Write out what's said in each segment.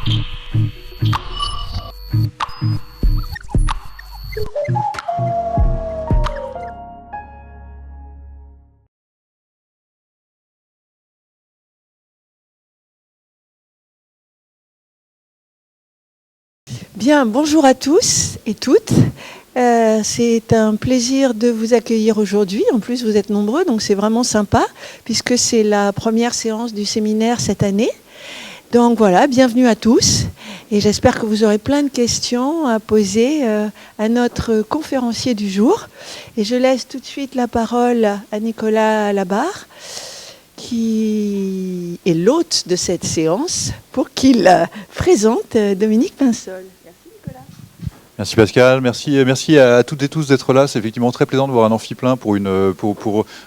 Bien, bonjour à tous et toutes. C'est un plaisir de vous accueillir aujourd'hui. En plus, vous êtes nombreux, donc c'est vraiment sympa, puisque c'est la première séance du séminaire cette année. Donc voilà, bienvenue à tous. Et j'espère que vous aurez plein de questions à poser à notre conférencier du jour. Et je laisse tout de suite la parole à Nicolas Labarre, qui est l'hôte de cette séance, pour qu'il présente Dominique Pinsol. Merci Pascal, merci à toutes et tous d'être là. C'est effectivement très plaisant de voir un amphi plein pour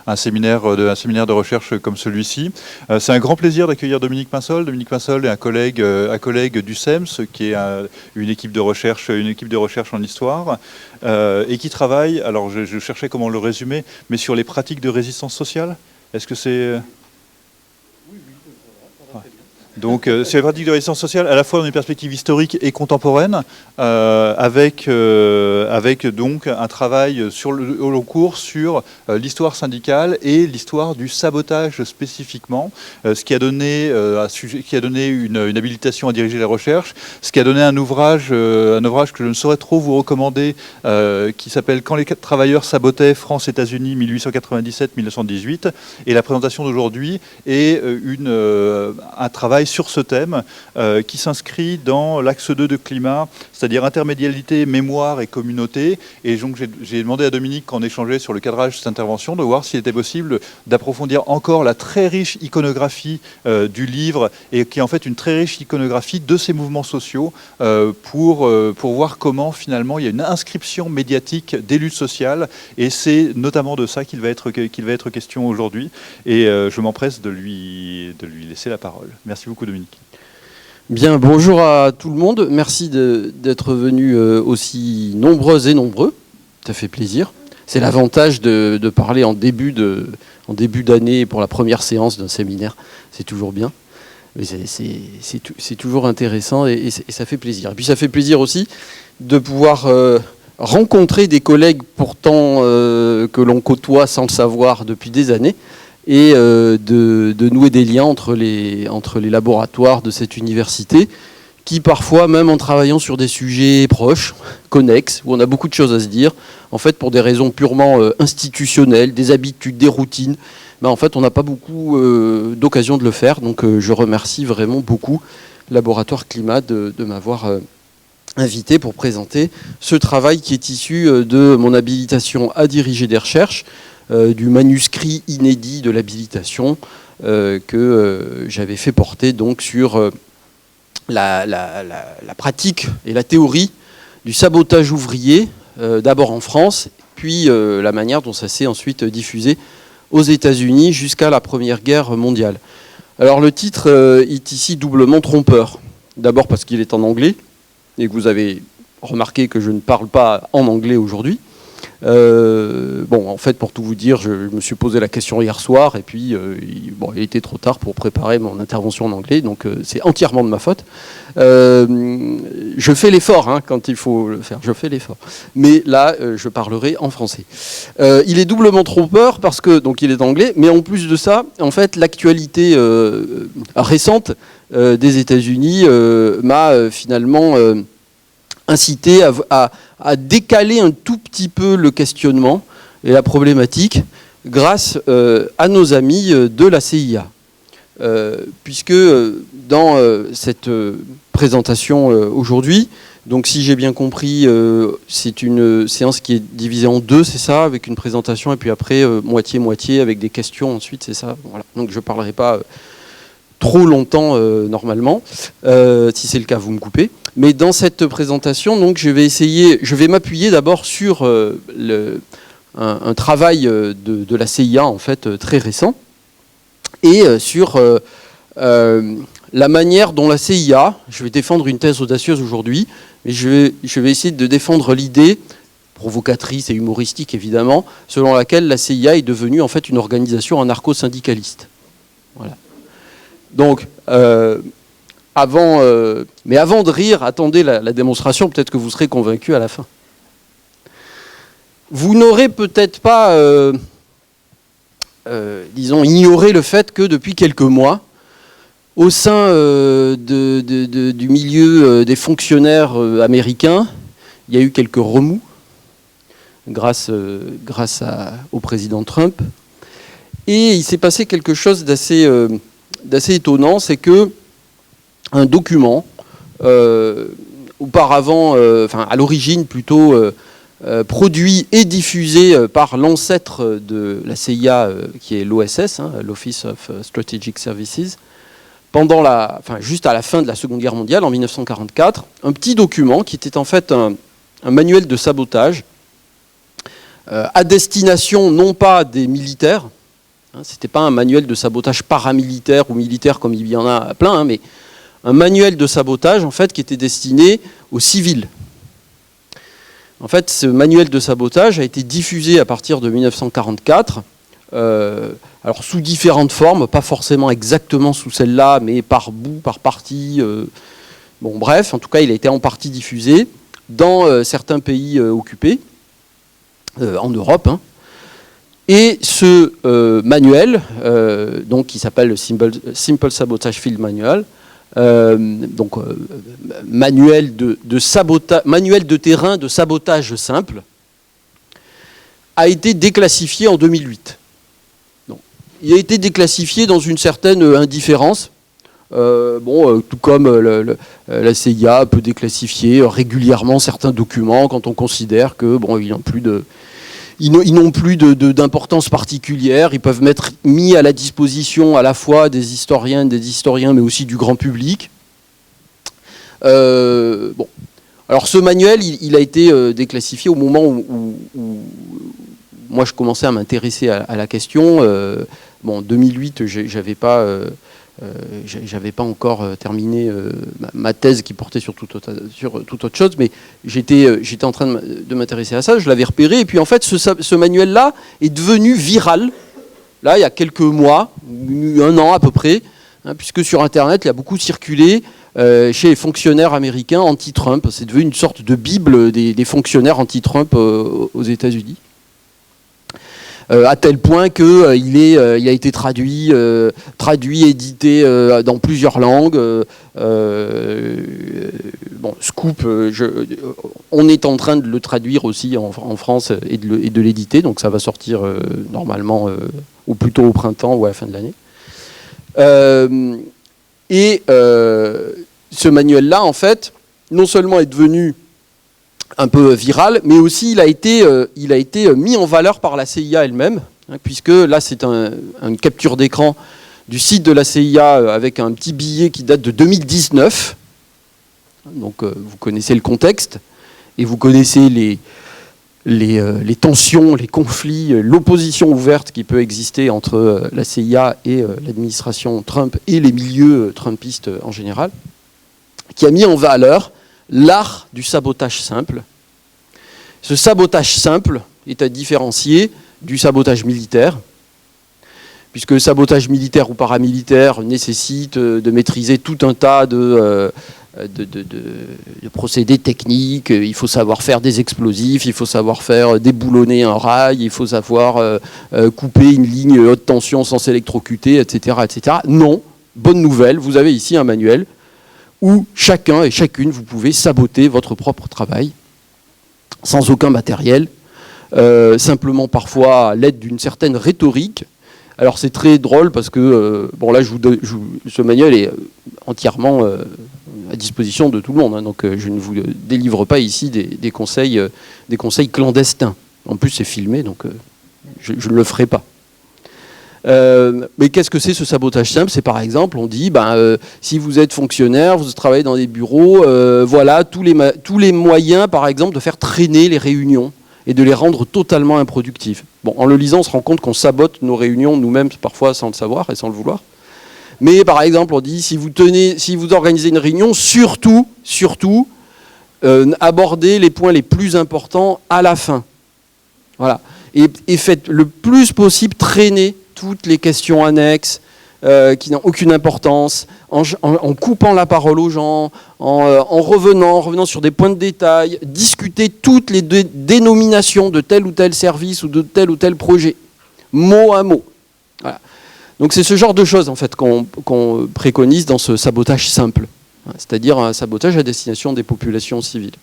un séminaire de recherche comme celui-ci. C'est un grand plaisir d'accueillir Dominique Pinsol. Dominique Pinsol est un collègue du SEMS, qui est une équipe de recherche en histoire, et qui travaille. Alors je cherchais comment le résumer, mais sur les pratiques de résistance sociale. Est-ce que c'est Donc, c'est la pratique de résistance sociale à la fois dans une perspective historique et contemporaine, avec donc un travail au long cours sur l'histoire syndicale et l'histoire du sabotage spécifiquement, ce qui a donné une habilitation à diriger la recherche, ce qui a donné un ouvrage que je ne saurais trop vous recommander, qui s'appelle « Quand les travailleurs sabotaient, France-États-Unis 1897-1918 », et la présentation d'aujourd'hui est un travail sur ce thème qui s'inscrit dans l'axe 2 de climat, c'est-à-dire intermédialité, mémoire et communauté. Et donc j'ai demandé à Dominique, quand on échangeait sur le cadrage de cette intervention, de voir s'il était possible d'approfondir encore la très riche iconographie du livre, et qui est en fait une très riche iconographie de ces mouvements sociaux, pour voir comment finalement il y a une inscription médiatique des luttes sociales, et c'est notamment de ça qu'il va être question aujourd'hui. Et je m'empresse de lui laisser la parole. Merci beaucoup Dominique. Bien, bonjour à tout le monde. Merci d'être venus aussi nombreuses et nombreux. Ça fait plaisir. C'est l'avantage de parler en début d'année pour la première séance d'un séminaire. C'est toujours bien. C'est toujours intéressant et ça fait plaisir. Et puis ça fait plaisir aussi de pouvoir rencontrer des collègues pourtant que l'on côtoie sans le savoir depuis des années, et de nouer des liens entre les laboratoires de cette université, qui parfois, même en travaillant sur des sujets proches, connexes, où on a beaucoup de choses à se dire, en fait pour des raisons purement institutionnelles, des habitudes, des routines, en fait on n'a pas beaucoup d'occasion de le faire. Donc je remercie vraiment beaucoup Laboratoire Climat de m'avoir invité pour présenter ce travail qui est issu de mon habilitation à diriger des recherches, du manuscrit inédit de l'habilitation que j'avais fait porter donc sur la pratique et la théorie du sabotage ouvrier, d'abord en France, puis la manière dont ça s'est ensuite diffusé aux États-Unis jusqu'à la Première Guerre mondiale. Alors le titre est ici doublement trompeur. D'abord parce qu'il est en anglais, et que vous avez remarqué que je ne parle pas en anglais aujourd'hui. En fait, pour tout vous dire, je me suis posé la question hier soir, et puis il était trop tard pour préparer mon intervention en anglais, donc c'est entièrement de ma faute. Je fais l'effort quand il faut le faire, je fais l'effort. Mais là, je parlerai en français. Il est doublement trompeur parce que donc il est anglais, mais en plus de ça, en fait, l'actualité récente des États-Unis m'a finalement incité à décaler un tout petit peu le questionnement et la problématique grâce à nos amis de la CIA. Puisque dans cette présentation aujourd'hui, donc si j'ai bien compris, c'est une séance qui est divisée en deux, c'est ça, avec une présentation et puis après moitié-moitié avec des questions ensuite, c'est ça. Voilà. Donc je ne parlerai pas trop longtemps normalement. Si c'est le cas, vous me coupez. Mais dans cette présentation, donc, je vais m'appuyer d'abord sur un travail de la CIA en fait très récent, et sur la manière dont la CIA, je vais défendre une thèse audacieuse aujourd'hui, mais je vais essayer de défendre l'idée provocatrice et humoristique évidemment, selon laquelle la CIA est devenue en fait une organisation anarcho-syndicaliste. Voilà. Donc, mais avant de rire, attendez la démonstration, peut-être que vous serez convaincus à la fin. Vous n'aurez peut-être pas, disons, ignoré le fait que depuis quelques mois, au sein du milieu des fonctionnaires américains, il y a eu quelques remous grâce au président Trump. Et il s'est passé quelque chose d'assez étonnant, c'est que un document, auparavant, à l'origine plutôt produit et diffusé par l'ancêtre de la CIA, qui est l'OSS, l'Office of Strategic Services, juste à la fin de la Seconde Guerre mondiale, en 1944, un petit document qui était en fait un manuel de sabotage à destination non pas des militaires, c'était pas un manuel de sabotage paramilitaire ou militaire comme il y en a plein, mais un manuel de sabotage en fait qui était destiné aux civils. En fait, ce manuel de sabotage a été diffusé à partir de 1944, alors sous différentes formes, pas forcément exactement sous celle-là, mais par bout, par partie. Bon, bref, en tout cas, il a été en partie diffusé dans certains pays occupés, en Europe. Et ce manuel, donc, qui s'appelle le Simple Sabotage Field Manual, manuel de terrain de sabotage simple, a été déclassifié en 2008. Donc, il a été déclassifié dans une certaine indifférence. Tout comme la CIA peut déclassifier régulièrement certains documents quand on considère que ils n'ont plus d'importance particulière. Ils peuvent être mis à la disposition à la fois des historiens, mais aussi du grand public. Alors ce manuel, il a été déclassifié au moment où moi je commençais à m'intéresser à la question. En 2008, j'avais pas encore terminé ma thèse qui portait sur toute autre chose, mais j'étais en train de m'intéresser à ça, je l'avais repéré, et puis en fait ce manuel-là est devenu viral, là il y a quelques mois, 1 an à peu près, puisque sur Internet il a beaucoup circulé chez les fonctionnaires américains anti-Trump. C'est devenu une sorte de bible des fonctionnaires anti-Trump aux États-Unis. À tel point qu'il a été traduit, édité dans plusieurs langues. Scoop, on est en train de le traduire aussi en France et de l'éditer, donc ça va sortir normalement ou plutôt au printemps ou à la fin de l'année. Ce manuel-là, en fait, non seulement est devenu un peu viral, mais aussi il a été mis en valeur par la CIA elle-même, puisque là c'est une capture d'écran du site de la CIA avec un petit billet qui date de 2019. Donc vous connaissez le contexte et vous connaissez les tensions, les conflits, l'opposition ouverte qui peut exister entre la CIA et l'administration Trump et les milieux trumpistes en général, qui a mis en valeur l'art du sabotage simple. Ce sabotage simple est à différencier du sabotage militaire, puisque le sabotage militaire ou paramilitaire nécessite de maîtriser tout un tas de procédés techniques. Il faut savoir faire des explosifs, il faut savoir faire déboulonner un rail, il faut savoir couper une ligne haute tension sans s'électrocuter, etc., etc. Non, bonne nouvelle, vous avez ici un manuel où chacun et chacune, vous pouvez saboter votre propre travail sans aucun matériel, simplement parfois à l'aide d'une certaine rhétorique. Alors c'est très drôle parce que, ce manuel est entièrement à disposition de tout le monde, donc je ne vous délivre pas ici des conseils clandestins. En plus c'est filmé, donc je ne le ferai pas. Mais qu'est-ce que c'est ce sabotage simple? C'est par exemple, on dit, si vous êtes fonctionnaire, vous travaillez dans des bureaux, voilà tous les moyens, par exemple, de faire traîner les réunions et de les rendre totalement improductives. Bon, en le lisant, on se rend compte qu'on sabote nos réunions nous-mêmes, parfois sans le savoir et sans le vouloir. Mais par exemple, on dit, si vous organisez une réunion, surtout, abordez les points les plus importants à la fin. Voilà. Et faites le plus possible traîner toutes les questions annexes, qui n'ont aucune importance, en coupant la parole aux gens, en revenant sur des points de détail, discuter toutes les dénominations de tel ou tel service ou de tel ou tel projet, mot à mot. Voilà. Donc c'est ce genre de choses en fait qu'on préconise dans ce sabotage simple, c'est-à-dire un sabotage à destination des populations civiles.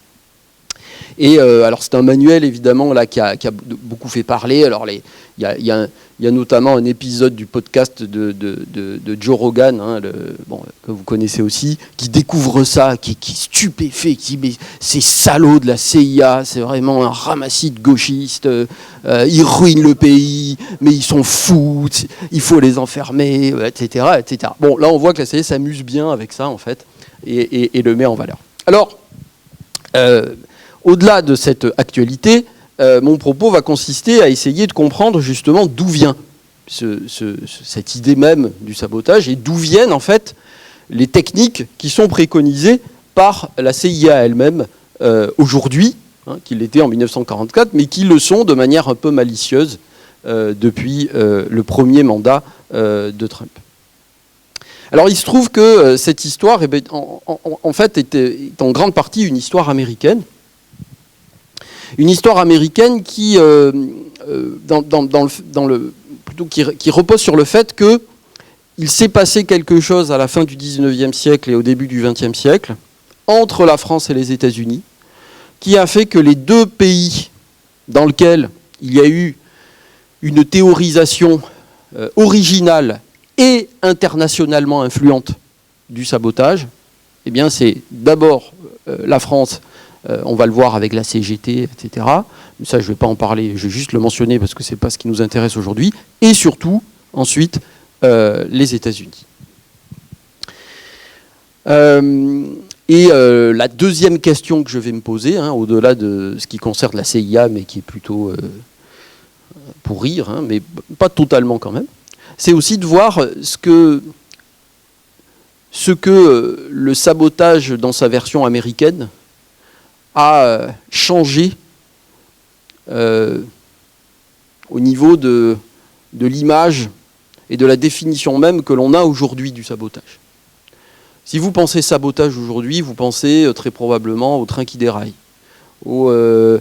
Et alors c'est un manuel évidemment là qui a beaucoup fait parler. Alors il y a notamment un épisode du podcast de Joe Rogan, que vous connaissez aussi, qui découvre ça, qui est stupéfait, qui dit mais ces salauds de la CIA, c'est vraiment un ramassis de gauchistes, ils ruinent le pays, mais ils sont fous, il faut les enfermer, etc., etc. Bon, là on voit que la CIA s'amuse bien avec ça en fait et le met en valeur. Alors au-delà de cette actualité, mon propos va consister à essayer de comprendre justement d'où vient cette idée même du sabotage et d'où viennent en fait les techniques qui sont préconisées par la CIA elle-même aujourd'hui, qui l'étaient en 1944, mais qui le sont de manière un peu malicieuse depuis le premier mandat de Trump. Alors il se trouve que cette histoire en fait est en grande partie une histoire américaine. Une histoire américaine qui, qui repose sur le fait qu'il s'est passé quelque chose à la fin du 19e siècle et au début du 20e siècle entre la France et les États-Unis, qui a fait que les deux pays dans lesquels il y a eu une théorisation originale et internationalement influente du sabotage, eh bien c'est d'abord la France. On va le voir avec la CGT, etc. Ça, je ne vais pas en parler, je vais juste le mentionner parce que ce n'est pas ce qui nous intéresse aujourd'hui. Et surtout, ensuite, les États-Unis. La deuxième question que je vais me poser, au-delà de ce qui concerne la CIA, mais qui est plutôt pour rire, mais pas totalement quand même, c'est aussi de voir ce que le sabotage dans sa version américaine a changé au niveau de l'image et de la définition même que l'on a aujourd'hui du sabotage. Si vous pensez sabotage aujourd'hui, vous pensez très probablement au train qui déraille, au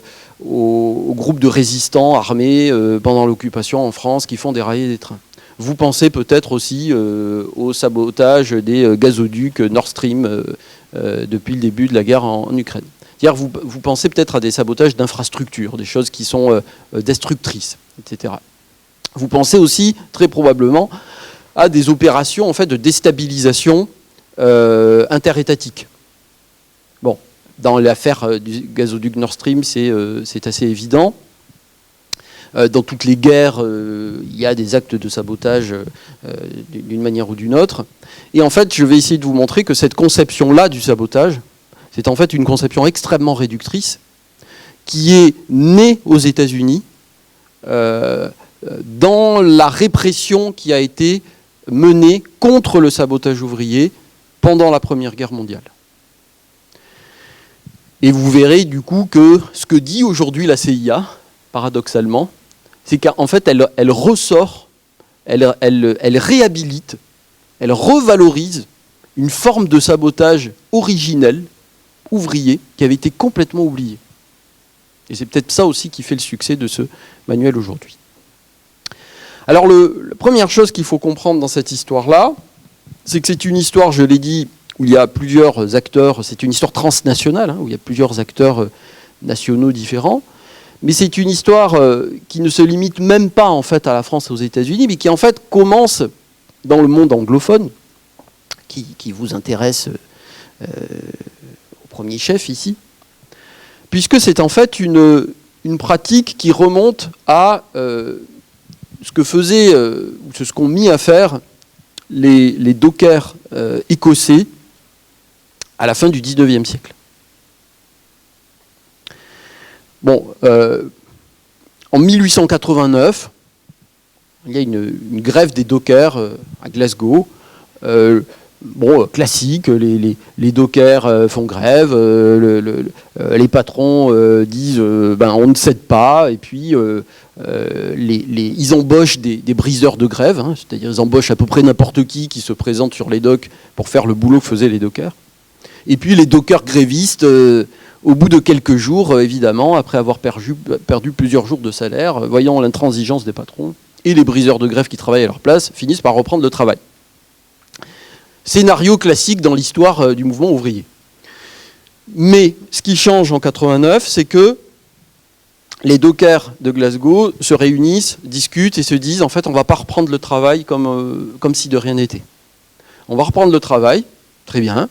groupe de résistants armés pendant l'occupation en France qui font dérailler des trains. Vous pensez peut-être aussi au sabotage des gazoducs Nord Stream depuis le début de la guerre en Ukraine. C'est-à-dire vous pensez peut-être à des sabotages d'infrastructures, des choses qui sont destructrices, etc. Vous pensez aussi très probablement à des opérations en fait, de déstabilisation interétatique. Bon, dans l'affaire du gazoduc Nord Stream, c'est assez évident. Dans toutes les guerres, il y a des actes de sabotage d'une manière ou d'une autre. Et en fait, je vais essayer de vous montrer que cette conception-là du sabotage, c'est en fait une conception extrêmement réductrice qui est née aux États-Unis dans la répression qui a été menée contre le sabotage ouvrier pendant la Première Guerre mondiale. Et vous verrez du coup que ce que dit aujourd'hui la CIA, paradoxalement, c'est qu'en fait elle ressort, elle réhabilite, elle revalorise une forme de sabotage originel, ouvrier, qui avait été complètement oublié. Et c'est peut-être ça aussi qui fait le succès de ce manuel aujourd'hui. Alors la première chose qu'il faut comprendre dans cette histoire-là, c'est que c'est une histoire, je l'ai dit, où il y a plusieurs acteurs, c'est une histoire transnationale, où il y a plusieurs acteurs nationaux différents, mais c'est une histoire qui ne se limite même pas en fait à la France et aux États-Unis, mais qui en fait commence dans le monde anglophone, qui vous intéresse au premier chef ici, puisque c'est en fait une pratique qui remonte à ce que faisaient, ou ce qu'ont mis à faire les dockers écossais à la fin du 19e siècle. Bon, en 1889, il y a une grève des dockers à Glasgow. Classique, les dockers font grève, les patrons disent on ne cède pas, et puis ils embauchent des briseurs de grève, hein, c'est-à-dire ils embauchent à peu près n'importe qui se présente sur les docks pour faire le boulot que faisaient les dockers. Et puis les dockers grévistes, au bout de quelques jours, évidemment, après avoir perdu plusieurs jours de salaire, voyant l'intransigeance des patrons, et les briseurs de grève qui travaillent à leur place, finissent par reprendre le travail. Scénario classique dans l'histoire du mouvement ouvrier. Mais ce qui change en 89, c'est que les dockers de Glasgow se réunissent, discutent et se disent en fait on ne va pas reprendre le travail comme si de rien n'était. On va reprendre le travail, très bien.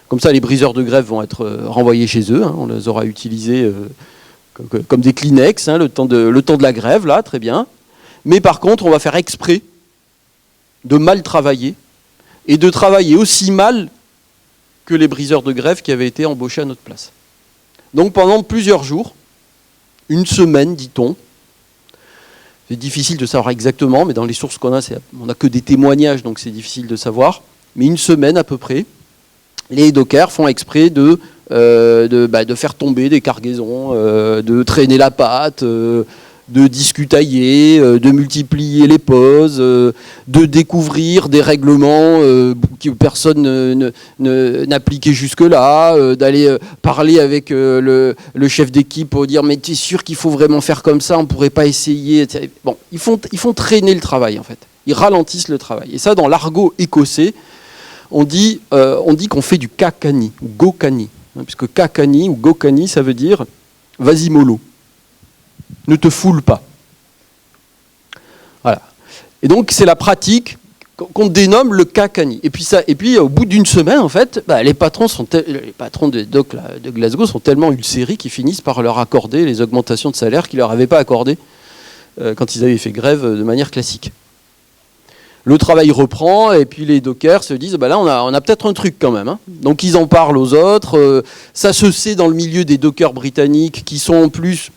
Comme ça les briseurs de grève vont être renvoyés chez eux, hein, on les aura utilisés comme des Kleenex, hein, le temps de la grève, là, très bien. Mais par contre on va faire exprès de mal travailler et de travailler aussi mal que les briseurs de grève qui avaient été embauchés à notre place. Donc pendant plusieurs jours, une semaine, dit-on. C'est difficile de savoir exactement, mais dans les sources qu'on a, on n'a que des témoignages, donc c'est difficile de savoir. Mais une semaine à peu près, les dockers font exprès de faire tomber des cargaisons, de traîner la patte, de discutailler, de multiplier les pauses, de découvrir des règlements que personne n'appliquait jusque-là, d'aller parler avec le chef d'équipe pour dire mais tu es sûr qu'il faut vraiment faire comme ça, on ne pourrait pas essayer, etc. Bon, ils font traîner le travail en fait, ils ralentissent le travail. Et ça dans l'argot écossais, on dit qu'on fait du kakani, ou gokani, hein, puisque kakani ou gokani ça veut dire vas-y mollo. Ne te foule pas. Voilà. Et donc c'est la pratique qu'on dénomme le kakani. Et puis au bout d'une semaine, en fait, les patrons des docks de Glasgow sont tellement ulcérés qu'ils finissent par leur accorder les augmentations de salaire qu'ils ne leur avaient pas accordées quand ils avaient fait grève de manière classique. Le travail reprend et puis les dockers se disent là on a peut-être un truc quand même. Hein. Donc ils en parlent aux autres. Ça se sait dans le milieu des dockers britanniques qui sont en plus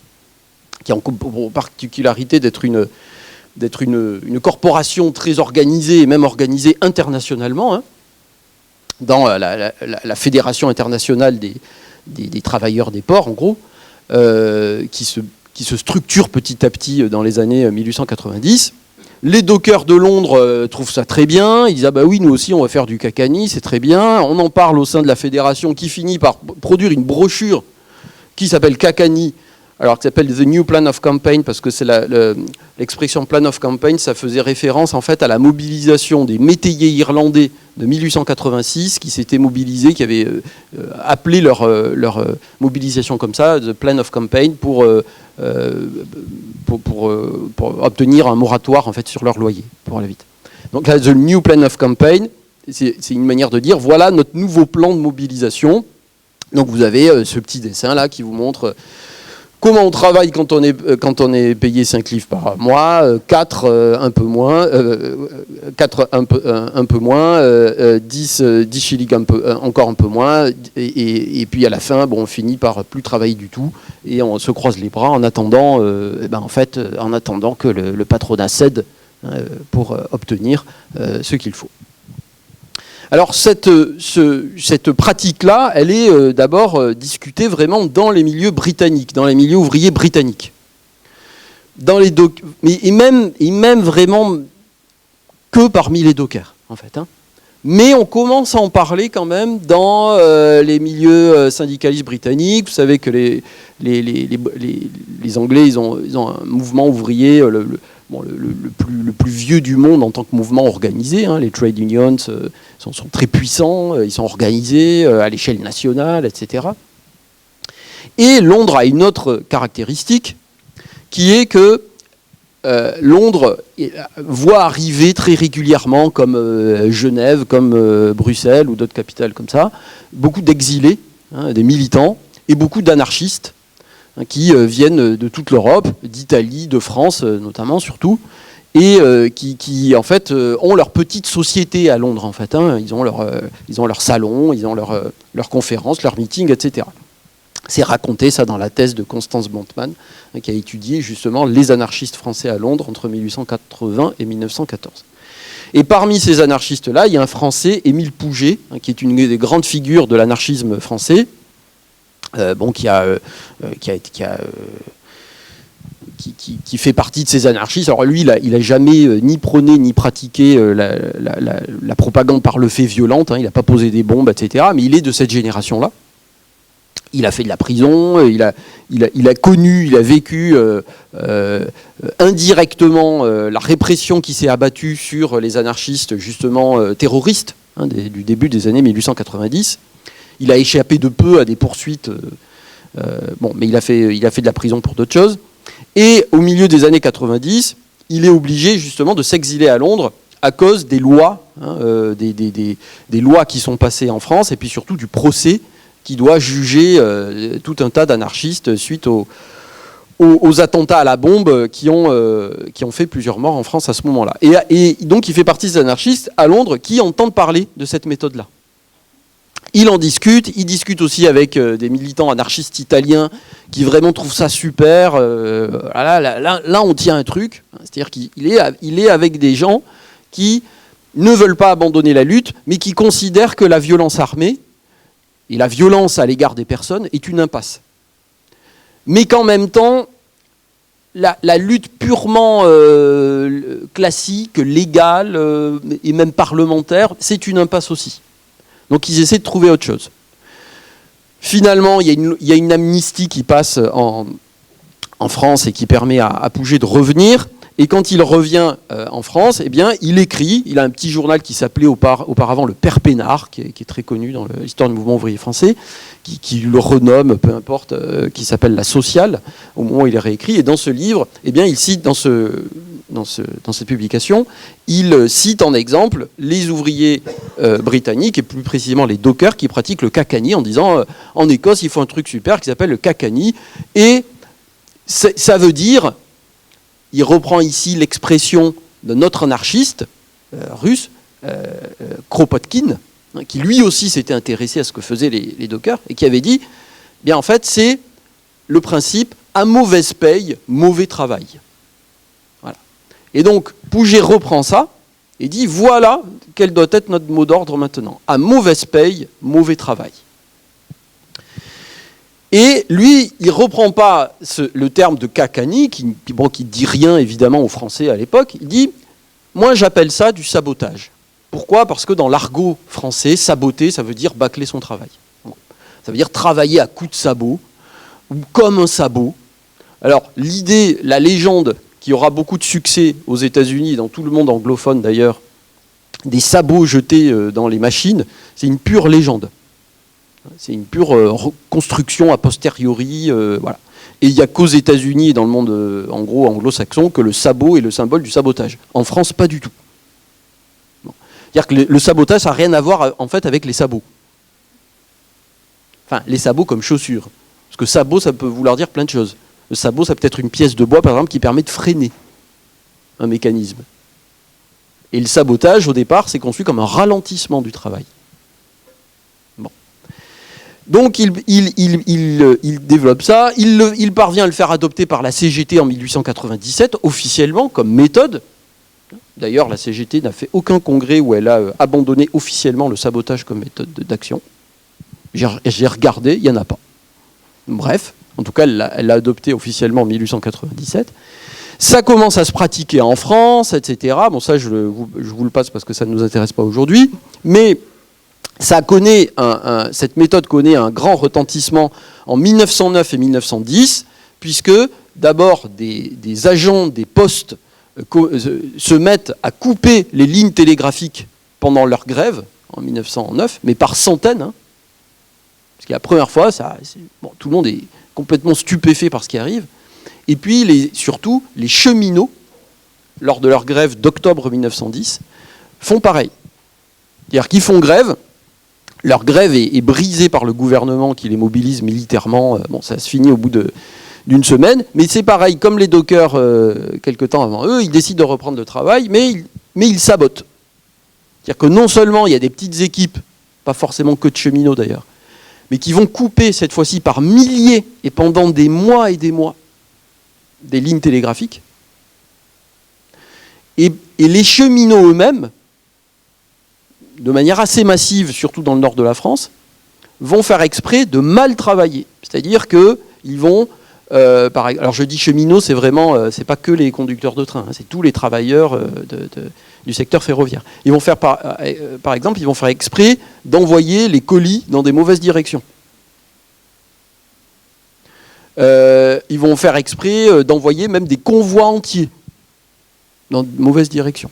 qui ont pour particularité d'être une corporation très organisée, et même organisée internationalement, hein, dans la Fédération internationale des travailleurs des ports, en gros, qui se structure petit à petit dans les années 1890. Les dockers de Londres trouvent ça très bien, ils disent oui, nous aussi on va faire du kakani, c'est très bien. On en parle au sein de la fédération qui finit par produire une brochure qui s'appelle Kakani, alors qui s'appelle The New Plan of Campaign, parce que c'est l'expression Plan of Campaign, ça faisait référence en fait à la mobilisation des métayers irlandais de 1886 qui s'étaient mobilisés, qui avaient appelé leur mobilisation comme ça, The Plan of Campaign, pour obtenir un moratoire en fait sur leur loyer, pour aller vite. Donc là, The New Plan of Campaign, c'est une manière de dire voilà notre nouveau plan de mobilisation. Donc vous avez ce petit dessin là qui vous montre comment on travaille quand on est payé 5 livres par mois, 4 un peu moins, 4 un peu moins, 10 shillings encore un peu moins, et puis à la fin, on finit par plus travailler du tout, et on se croise les bras en attendant, en attendant que le patronat cède pour obtenir ce qu'il faut. Alors cette pratique-là, elle est d'abord discutée vraiment dans les milieux britanniques, dans les milieux ouvriers britanniques. Et même vraiment que parmi les dockers, en fait. Hein. Mais on commence à en parler quand même dans les milieux syndicalistes britanniques. Vous savez que les Anglais, ils ont un mouvement ouvrier, le plus vieux du monde en tant que mouvement organisé. Hein. Les trade unions sont très puissants, ils sont organisés à l'échelle nationale, etc. Et Londres a une autre caractéristique, qui est que Londres voit arriver très régulièrement, comme Genève, comme Bruxelles ou d'autres capitales comme ça, beaucoup d'exilés, hein, des militants, et beaucoup d'anarchistes, qui viennent de toute l'Europe, d'Italie, de France notamment surtout, et qui en fait ont leur petite société à Londres en fait. Hein. Ils ont leur salon, ils ont leurs conférences, leurs meetings, etc. C'est raconté ça dans la thèse de Constance Bontman, hein, qui a étudié justement les anarchistes français à Londres entre 1880 et 1914. Et parmi ces anarchistes-là, il y a un Français, Émile Pouget, hein, qui est une des grandes figures de l'anarchisme français, qui a qui fait partie de ces anarchistes. Alors lui, il a jamais ni prôné ni pratiqué la propagande par le fait violente, hein, il n'a pas posé des bombes, etc. Mais il est de cette génération-là. Il a fait de la prison, il a connu, il a vécu indirectement la répression qui s'est abattue sur les anarchistes justement terroristes, hein, du début des années 1890. Il a échappé de peu à des poursuites, mais il a fait de la prison pour d'autres choses. Et au milieu des années 90, il est obligé justement de s'exiler à Londres à cause des lois, hein, des lois qui sont passées en France, et puis surtout du procès qui doit juger tout un tas d'anarchistes suite aux attentats à la bombe qui ont fait plusieurs morts en France à ce moment-là. Et donc il fait partie des anarchistes à Londres qui entendent parler de cette méthode-là. Il en discute, il discute aussi avec des militants anarchistes italiens qui vraiment trouvent ça super. Là, on tient un truc, c'est-à-dire qu'il est avec des gens qui ne veulent pas abandonner la lutte, mais qui considèrent que la violence armée et la violence à l'égard des personnes est une impasse. Mais qu'en même temps, la lutte purement classique, légale et même parlementaire, c'est une impasse aussi. Donc ils essaient de trouver autre chose. Finalement, il y a une amnistie qui passe en France et qui permet à Pouget de revenir. Et quand il revient en France, eh bien, il écrit. Il a un petit journal qui s'appelait auparavant le Père Pénard, qui est très connu dans l'histoire du mouvement ouvrier français, qui le renomme, peu importe, qui s'appelle La Sociale, au moment où il est réécrit. Et dans ce livre, eh bien, il cite dans cette publication, il cite en exemple les ouvriers britanniques, et plus précisément les dockers, qui pratiquent le kakani, en disant en Écosse, il faut un truc super qui s'appelle le kakani. Et ça veut dire... Il reprend ici l'expression d'un autre anarchiste russe, Kropotkin, qui lui aussi s'était intéressé à ce que faisaient les dockers, et qui avait dit, bien en fait, c'est le principe à mauvaise paye, mauvais travail. Voilà. Et donc, Pouget reprend ça et dit, voilà quel doit être notre mot d'ordre maintenant. À mauvaise paye, mauvais travail. Et lui, il ne reprend pas le terme de kakani, qui ne dit rien évidemment aux Français à l'époque. Il dit, moi j'appelle ça du sabotage. Pourquoi ? Parce que dans l'argot français, saboter, ça veut dire bâcler son travail. Ça veut dire travailler à coups de sabot, ou comme un sabot. Alors l'idée, la légende, qui aura beaucoup de succès aux États-Unis et dans tout le monde anglophone d'ailleurs, des sabots jetés dans les machines, c'est une pure légende. C'est une pure reconstruction a posteriori. Voilà. Et il n'y a qu'aux États-Unis et dans le monde en gros anglo-saxon que le sabot est le symbole du sabotage. En France, pas du tout. Bon. C'est-à-dire que le sabotage, ça n'a rien à voir en fait avec les sabots. Enfin, les sabots comme chaussures. Parce que sabot, ça peut vouloir dire plein de choses. Le sabot, ça peut être une pièce de bois, par exemple, qui permet de freiner un mécanisme. Et le sabotage, au départ, c'est conçu comme un ralentissement du travail. Donc il développe ça, il parvient à le faire adopter par la CGT en 1897, officiellement, comme méthode. D'ailleurs, la CGT n'a fait aucun congrès où elle a abandonné officiellement le sabotage comme méthode d'action. J'ai regardé, il n'y en a pas. Bref, en tout cas, elle l'a adopté officiellement en 1897. Ça commence à se pratiquer en France, etc. Bon, ça, je vous le passe parce que ça ne nous intéresse pas aujourd'hui. Mais... cette méthode connaît un grand retentissement en 1909 et 1910, puisque d'abord des agents des postes se mettent à couper les lignes télégraphiques pendant leur grève, en 1909, mais par centaines. Hein, parce que la première fois, tout le monde est complètement stupéfait par ce qui arrive. Et puis, surtout, les cheminots, lors de leur grève d'octobre 1910, font pareil. C'est-à-dire qu'ils font grève. Leur grève est brisée par le gouvernement qui les mobilise militairement. Bon, ça se finit au bout d'une semaine. Mais c'est pareil, comme les dockers, quelque temps avant eux, ils décident de reprendre le travail, mais ils sabotent. C'est-à-dire que non seulement il y a des petites équipes, pas forcément que de cheminots d'ailleurs, mais qui vont couper cette fois-ci par milliers et pendant des mois et des mois des lignes télégraphiques. Et les cheminots eux-mêmes, de manière assez massive, surtout dans le nord de la France, vont faire exprès de mal travailler. C'est-à-dire qu'ils vont alors je dis cheminots, c'est vraiment, c'est pas que les conducteurs de train, hein, c'est tous les travailleurs du secteur ferroviaire. Ils vont faire, par exemple, ils vont faire exprès d'envoyer les colis dans des mauvaises directions. Ils vont faire exprès d'envoyer même des convois entiers dans de mauvaises directions.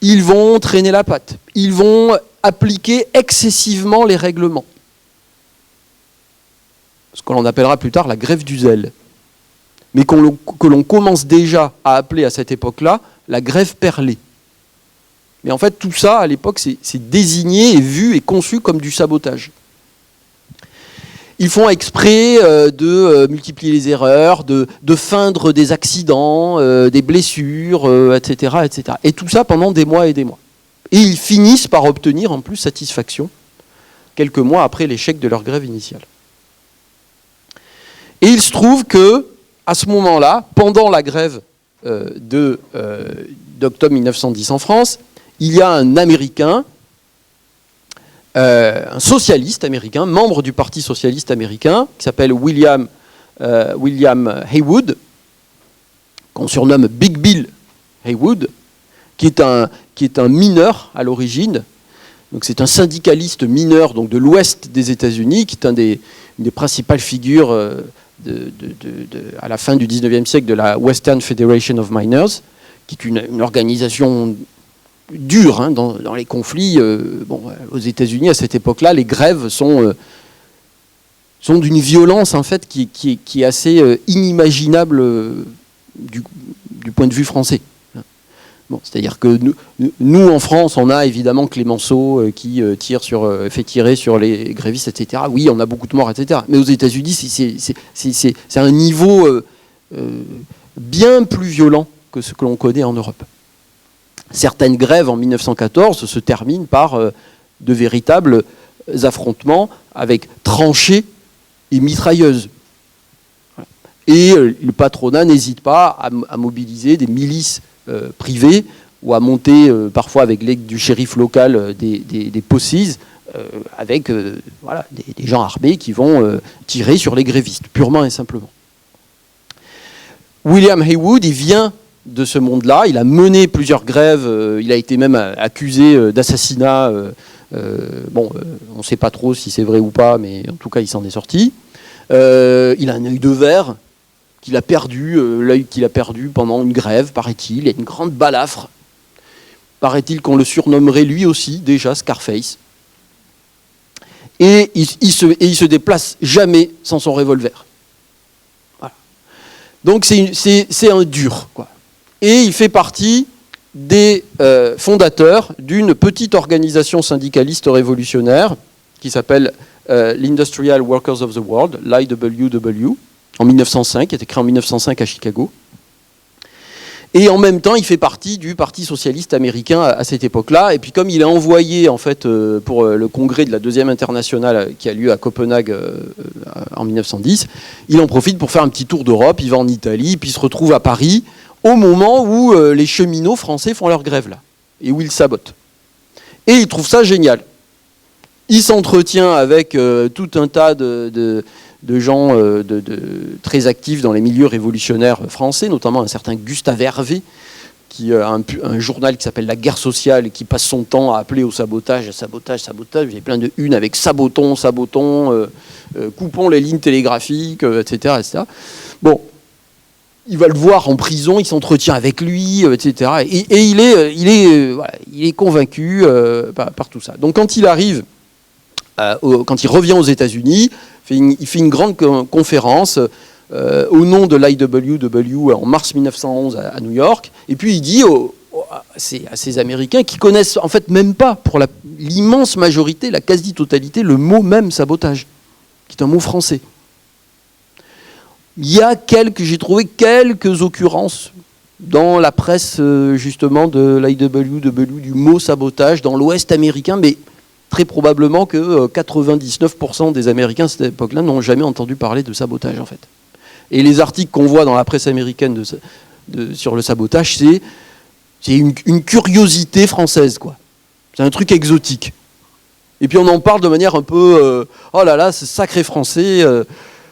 Ils vont traîner la patte. Ils vont appliquer excessivement les règlements. Ce que l'on appellera plus tard la grève du zèle. Mais que l'on commence déjà à appeler à cette époque-là la grève perlée. Mais en fait, tout ça, à l'époque, c'est désigné et vu et conçu comme du sabotage. Ils font exprès de multiplier les erreurs, de feindre des accidents, des blessures, etc., etc. Et tout ça pendant des mois et des mois. Et ils finissent par obtenir en plus satisfaction, quelques mois après l'échec de leur grève initiale. Et il se trouve que, à ce moment-là, pendant la grève d'octobre 1910 en France, il y a un Américain, un socialiste américain, membre du Parti socialiste américain, qui s'appelle William Haywood, qu'on surnomme Big Bill Haywood, qui est un mineur à l'origine. Donc c'est un syndicaliste mineur donc de l'ouest des États-Unis, qui est une des principales figures à la fin du 19e siècle de la Western Federation of Miners, qui est une organisation dure hein, dans les conflits. Aux États-Unis, à cette époque-là, les grèves sont d'une violence en fait, qui est assez inimaginable du point de vue français. Bon, c'est-à-dire que nous, en France, on a évidemment Clémenceau qui fait tirer sur les grévistes, etc. Oui, on a beaucoup de morts, etc. Mais aux États-Unis, c'est un niveau bien plus violent que ce que l'on connaît en Europe. Certaines grèves en 1914 se terminent par de véritables affrontements avec tranchées et mitrailleuses. Et le patronat n'hésite pas à mobiliser des milices privées ou à monter parfois avec l'aide du shérif local des posses avec des gens armés qui vont tirer sur les grévistes, purement et simplement. William Haywood, il vient de ce monde-là, il a mené plusieurs grèves, il a été même accusé d'assassinat, on ne sait pas trop si c'est vrai ou pas, mais en tout cas il s'en est sorti. Il a un œil de verre, l'œil qu'il a perdu pendant une grève, paraît-il. Il y a une grande balafre. Paraît-il qu'on le surnommerait lui aussi, déjà, Scarface. Et il se déplace jamais sans son revolver. Voilà. Donc c'est un dur, quoi. Et il fait partie des fondateurs d'une petite organisation syndicaliste révolutionnaire qui s'appelle l'Industrial Workers of the World, l'IWW, en 1905, qui a été créé en 1905 à Chicago. Et en même temps, il fait partie du Parti socialiste américain à cette époque-là. Et puis comme il est envoyé en fait, pour le congrès de la Deuxième Internationale qui a lieu à Copenhague en 1910, il en profite pour faire un petit tour d'Europe. Il va en Italie, puis il se retrouve à Paris au moment où les cheminots français font leur grève là, et où ils sabotent. Et il trouve ça génial. Il s'entretient avec tout un tas de gens très actifs dans les milieux révolutionnaires français, notamment un certain Gustave Hervé, qui a un journal qui s'appelle La Guerre sociale, et qui passe son temps à appeler au sabotage, sabotage. Il y a plein de unes avec sabotons, coupons les lignes télégraphiques, etc., etc. Bon, il va le voir en prison, il s'entretient avec lui, etc. Et il est convaincu par tout ça. Donc quand il arrive, quand il revient aux États-Unis, il fait une grande conférence au nom de l'IWW en mars 1911 à New York, et puis il dit à ces Américains qui connaissent en fait même pas, pour l'immense majorité, la quasi-totalité, le mot même sabotage, qui est un mot français. Il y a j'ai trouvé quelques occurrences dans la presse justement de l'IWW du mot sabotage dans l'Ouest américain, mais très probablement que 99% des Américains à cette époque-là n'ont jamais entendu parler de sabotage en fait. Et les articles qu'on voit dans la presse américaine sur le sabotage, c'est une curiosité française, quoi. C'est un truc exotique. Et puis on en parle de manière un peu oh là là, c'est sacré français.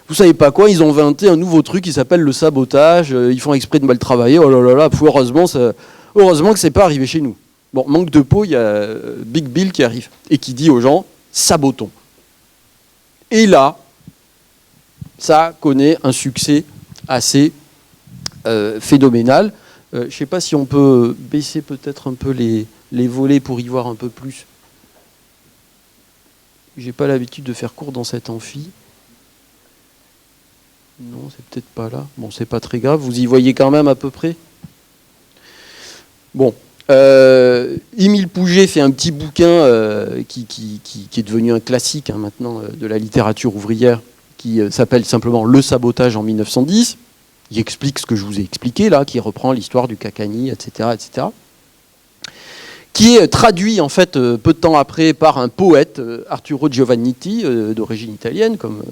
vous savez pas quoi, ils ont inventé un nouveau truc qui s'appelle le sabotage, ils font exprès de mal travailler, oh là là là, heureusement que c'est pas arrivé chez nous. Bon, manque de peau, il y a Big Bill qui arrive et qui dit aux gens, sabotons. Et là, ça connaît un succès assez phénoménal. Je ne sais pas si on peut baisser peut-être un peu les volets pour y voir un peu plus. J'ai pas l'habitude de faire cours dans cet amphi. Non, c'est peut-être pas là. Bon, c'est pas très grave. Vous y voyez quand même à peu près. Bon. Émile Pouget fait un petit bouquin qui est devenu un classique maintenant de la littérature ouvrière, qui s'appelle simplement Le sabotage en 1910. Il explique ce que je vous ai expliqué là, qui reprend l'histoire du Cacani, etc., etc. Qui est traduit en fait peu de temps après par un poète, Arturo Giovannitti, d'origine italienne, comme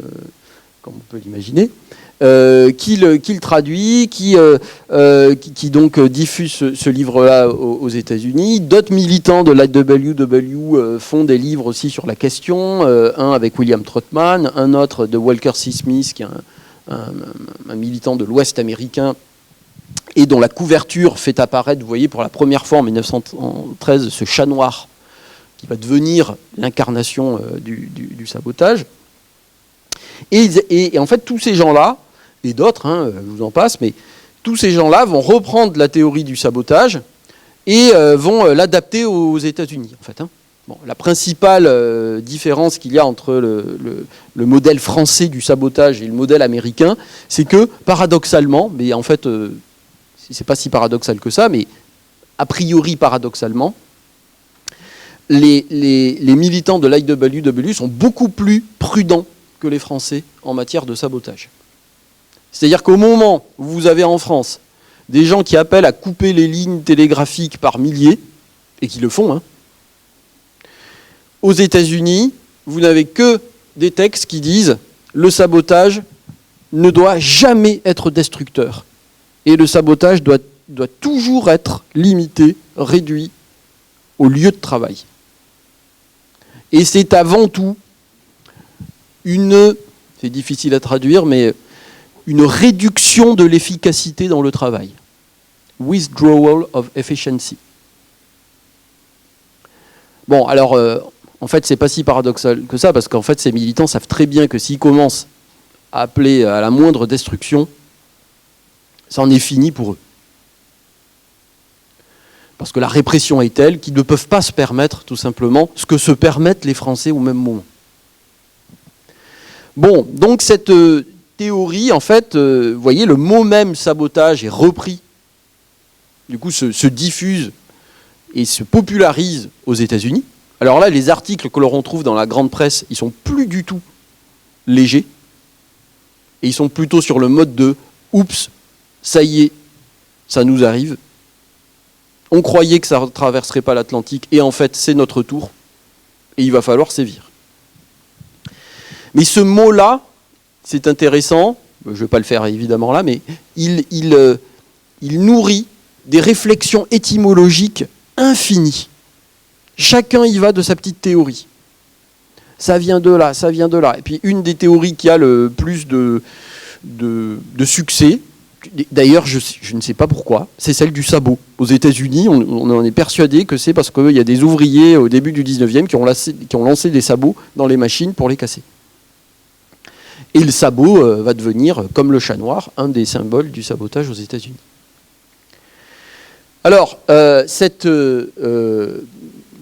on peut l'imaginer, qui le traduit, qui donc diffuse ce livre-là aux États-Unis. D'autres militants de l'IWW font des livres aussi sur la question, un avec William Trotman, un autre de Walker C. Smith, qui est un militant de l'Ouest américain, et dont la couverture fait apparaître, vous voyez, pour la première fois en 1913, ce chat noir qui va devenir l'incarnation du sabotage. Et en fait, tous ces gens-là, et d'autres, je vous en passe, mais tous ces gens-là vont reprendre la théorie du sabotage et vont l'adapter aux États-Unis, en fait. Bon, la principale différence qu'il y a entre le modèle français du sabotage et le modèle américain, c'est que, paradoxalement, mais en fait, c'est pas si paradoxal que ça, mais a priori paradoxalement, les militants de l'IWW sont beaucoup plus prudents que les Français en matière de sabotage. C'est-à-dire qu'au moment où vous avez en France des gens qui appellent à couper les lignes télégraphiques par milliers, et qui le font, aux États-Unis, vous n'avez que des textes qui disent « le sabotage ne doit jamais être destructeur ». Et le sabotage doit toujours être limité, réduit au lieu de travail. Et c'est avant tout c'est difficile à traduire, mais une réduction de l'efficacité dans le travail. Withdrawal of efficiency. Bon, alors, en fait, c'est pas si paradoxal que ça, parce qu'en fait, ces militants savent très bien que s'ils commencent à appeler à la moindre destruction, ça en est fini pour eux. Parce que la répression est telle qu'ils ne peuvent pas se permettre, tout simplement, ce que se permettent les Français au même moment. Bon, donc cette théorie, en fait, vous voyez, le mot même sabotage est repris, du coup se diffuse et se popularise aux États-Unis. Alors là, les articles que l'on trouve dans la grande presse, ils sont plus du tout légers, et ils sont plutôt sur le mode de « oups, ça y est, ça nous arrive. On croyait que ça ne traverserait pas l'Atlantique, et en fait, c'est notre tour, et il va falloir sévir. » Mais ce mot-là, c'est intéressant, je ne vais pas le faire évidemment là, mais il nourrit des réflexions étymologiques infinies. Chacun y va de sa petite théorie. Ça vient de là, ça vient de là. Et puis une des théories qui a le plus de succès, d'ailleurs je ne sais pas pourquoi, c'est celle du sabot. Aux États-Unis, on en est persuadé que c'est parce qu'il y a des ouvriers au début du 19e qui ont lancé des sabots dans les machines pour les casser. Et le sabot va devenir, comme le chat noir, un des symboles du sabotage aux États-Unis. Alors, cette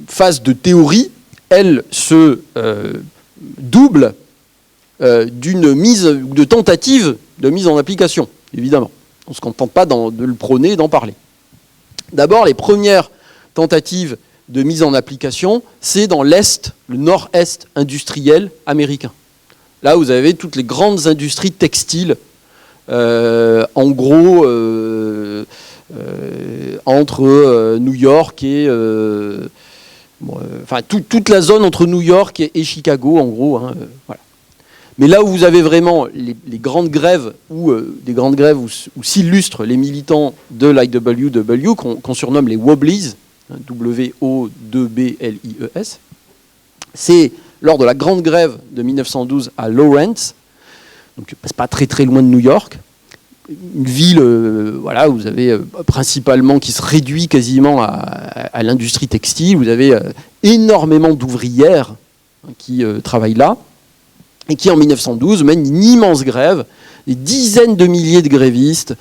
phase de théorie, elle se double de tentative de mise en application, évidemment. On ne se contente pas de le prôner et d'en parler. D'abord, les premières tentatives de mise en application, c'est dans l'Est, le nord-est industriel américain. Là, vous avez toutes les grandes industries textiles, en gros, entre New York et... toute la zone entre New York et Chicago, en gros. Voilà. Mais là où vous avez vraiment les grandes grèves, où s'illustrent les militants de l'IWW, qu'on surnomme les Wobblies, W-O-2-B-L-I-E-S, c'est lors de la grande grève de 1912 à Lawrence, donc c'est pas très très loin de New York. Une ville voilà, où vous avez principalement qui se réduit quasiment à l'industrie textile. Vous avez énormément d'ouvrières qui travaillent là et qui en 1912 mènent une immense grève, des dizaines de milliers de grévistes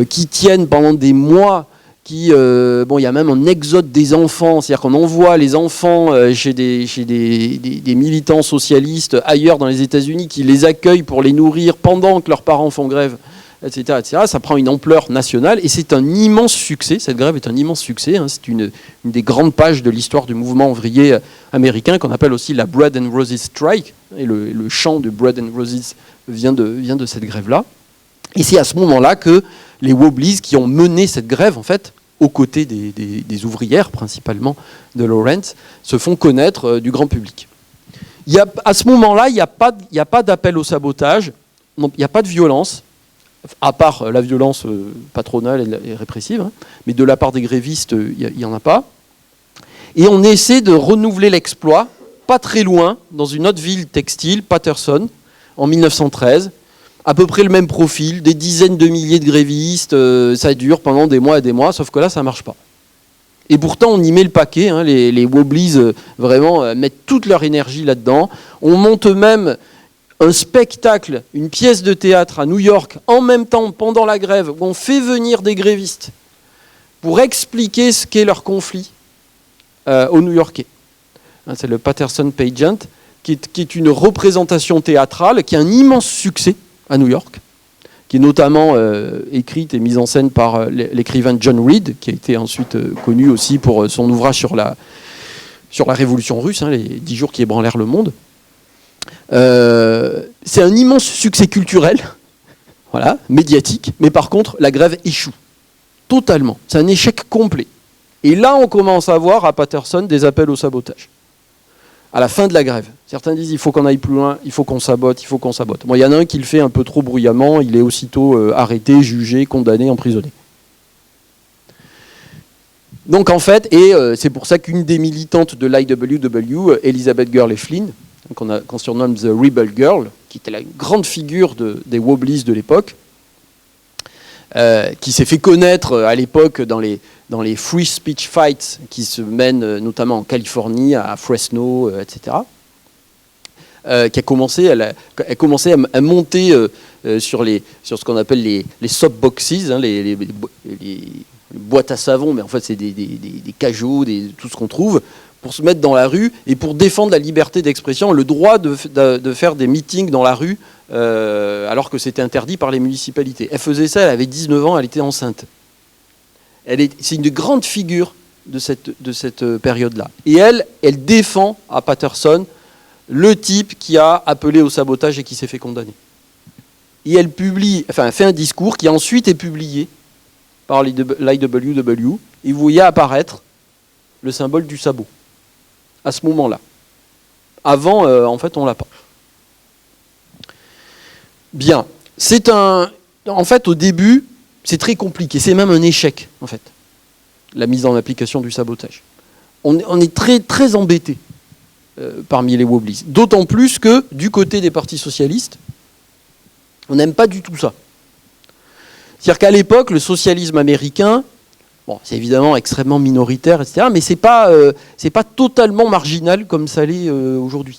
qui tiennent pendant des mois. Il y a même un exode des enfants, c'est-à-dire qu'on envoie les enfants chez des militants socialistes ailleurs dans les États-Unis qui les accueillent pour les nourrir pendant que leurs parents font grève, etc., etc. Ça prend une ampleur nationale et c'est un immense succès. Cette grève est un immense succès. C'est une des grandes pages de l'histoire du mouvement ouvrier américain qu'on appelle aussi la Bread and Roses Strike. Et le chant de Bread and Roses vient de cette grève-là. Et c'est à ce moment-là que les Wobblies qui ont mené cette grève, en fait, aux côtés des ouvrières, principalement de Lawrence, se font connaître du grand public. À ce moment-là, il n'y a pas d'appel au sabotage, il n'y a pas de violence, à part la violence patronale et répressive, mais de la part des grévistes, il n'y en a pas. Et on essaie de renouveler l'exploit, pas très loin, dans une autre ville textile, Paterson, en 1913, à peu près le même profil, des dizaines de milliers de grévistes, ça dure pendant des mois et des mois, sauf que là, ça ne marche pas. Et pourtant, on y met le paquet, les Wobblies vraiment mettent toute leur énergie là-dedans. On monte même un spectacle, une pièce de théâtre à New York, en même temps, pendant la grève, où on fait venir des grévistes pour expliquer ce qu'est leur conflit aux New-Yorkais. C'est le Paterson Pageant, qui est une représentation théâtrale, qui a un immense succès à New York, qui est notamment écrite et mise en scène par l'écrivain John Reed, qui a été ensuite connu aussi pour son ouvrage sur la Révolution russe, les 10 jours qui ébranlèrent le monde. C'est un immense succès culturel, voilà, médiatique, mais par contre, la grève échoue, totalement. C'est un échec complet. Et là, on commence à voir à Paterson des appels au sabotage. À la fin de la grève. Certains disent il faut qu'on aille plus loin, il faut qu'on sabote, il faut qu'on sabote. Bon, il y en a un qui le fait un peu trop bruyamment, il est aussitôt arrêté, jugé, condamné, emprisonné. Donc en fait, et c'est pour ça qu'une des militantes de l'IWW, Elizabeth Gurley Flynn, qu'on surnomme The Rebel Girl, qui était la grande figure des Wobblies de l'époque, qui s'est fait connaître à l'époque dans les free speech fights qui se mènent notamment en Californie, à Fresno, etc., qui a commencé à monter sur ce qu'on appelle les soapboxes, les boîtes à savon, mais en fait c'est des cajots, tout ce qu'on trouve, pour se mettre dans la rue et pour défendre la liberté d'expression, le droit de faire des meetings dans la rue, alors que c'était interdit par les municipalités. Elle faisait ça, elle avait 19 ans, elle était enceinte. C'est une grande figure de cette période-là. Et elle défend à Paterson le type qui a appelé au sabotage et qui s'est fait condamner. Et elle fait un discours qui ensuite est publié par l'IWW, et vous voyez apparaître le symbole du sabot, à ce moment-là. Avant, en fait, on ne l'a pas. Bien. En fait, au début, c'est très compliqué. C'est même un échec, en fait, la mise en application du sabotage. On est très, très embêtés parmi les Wobblies. D'autant plus que, du côté des partis socialistes, on n'aime pas du tout ça. C'est-à-dire qu'à l'époque, le socialisme américain, bon, c'est évidemment extrêmement minoritaire, etc., mais c'est pas totalement marginal comme ça l'est aujourd'hui.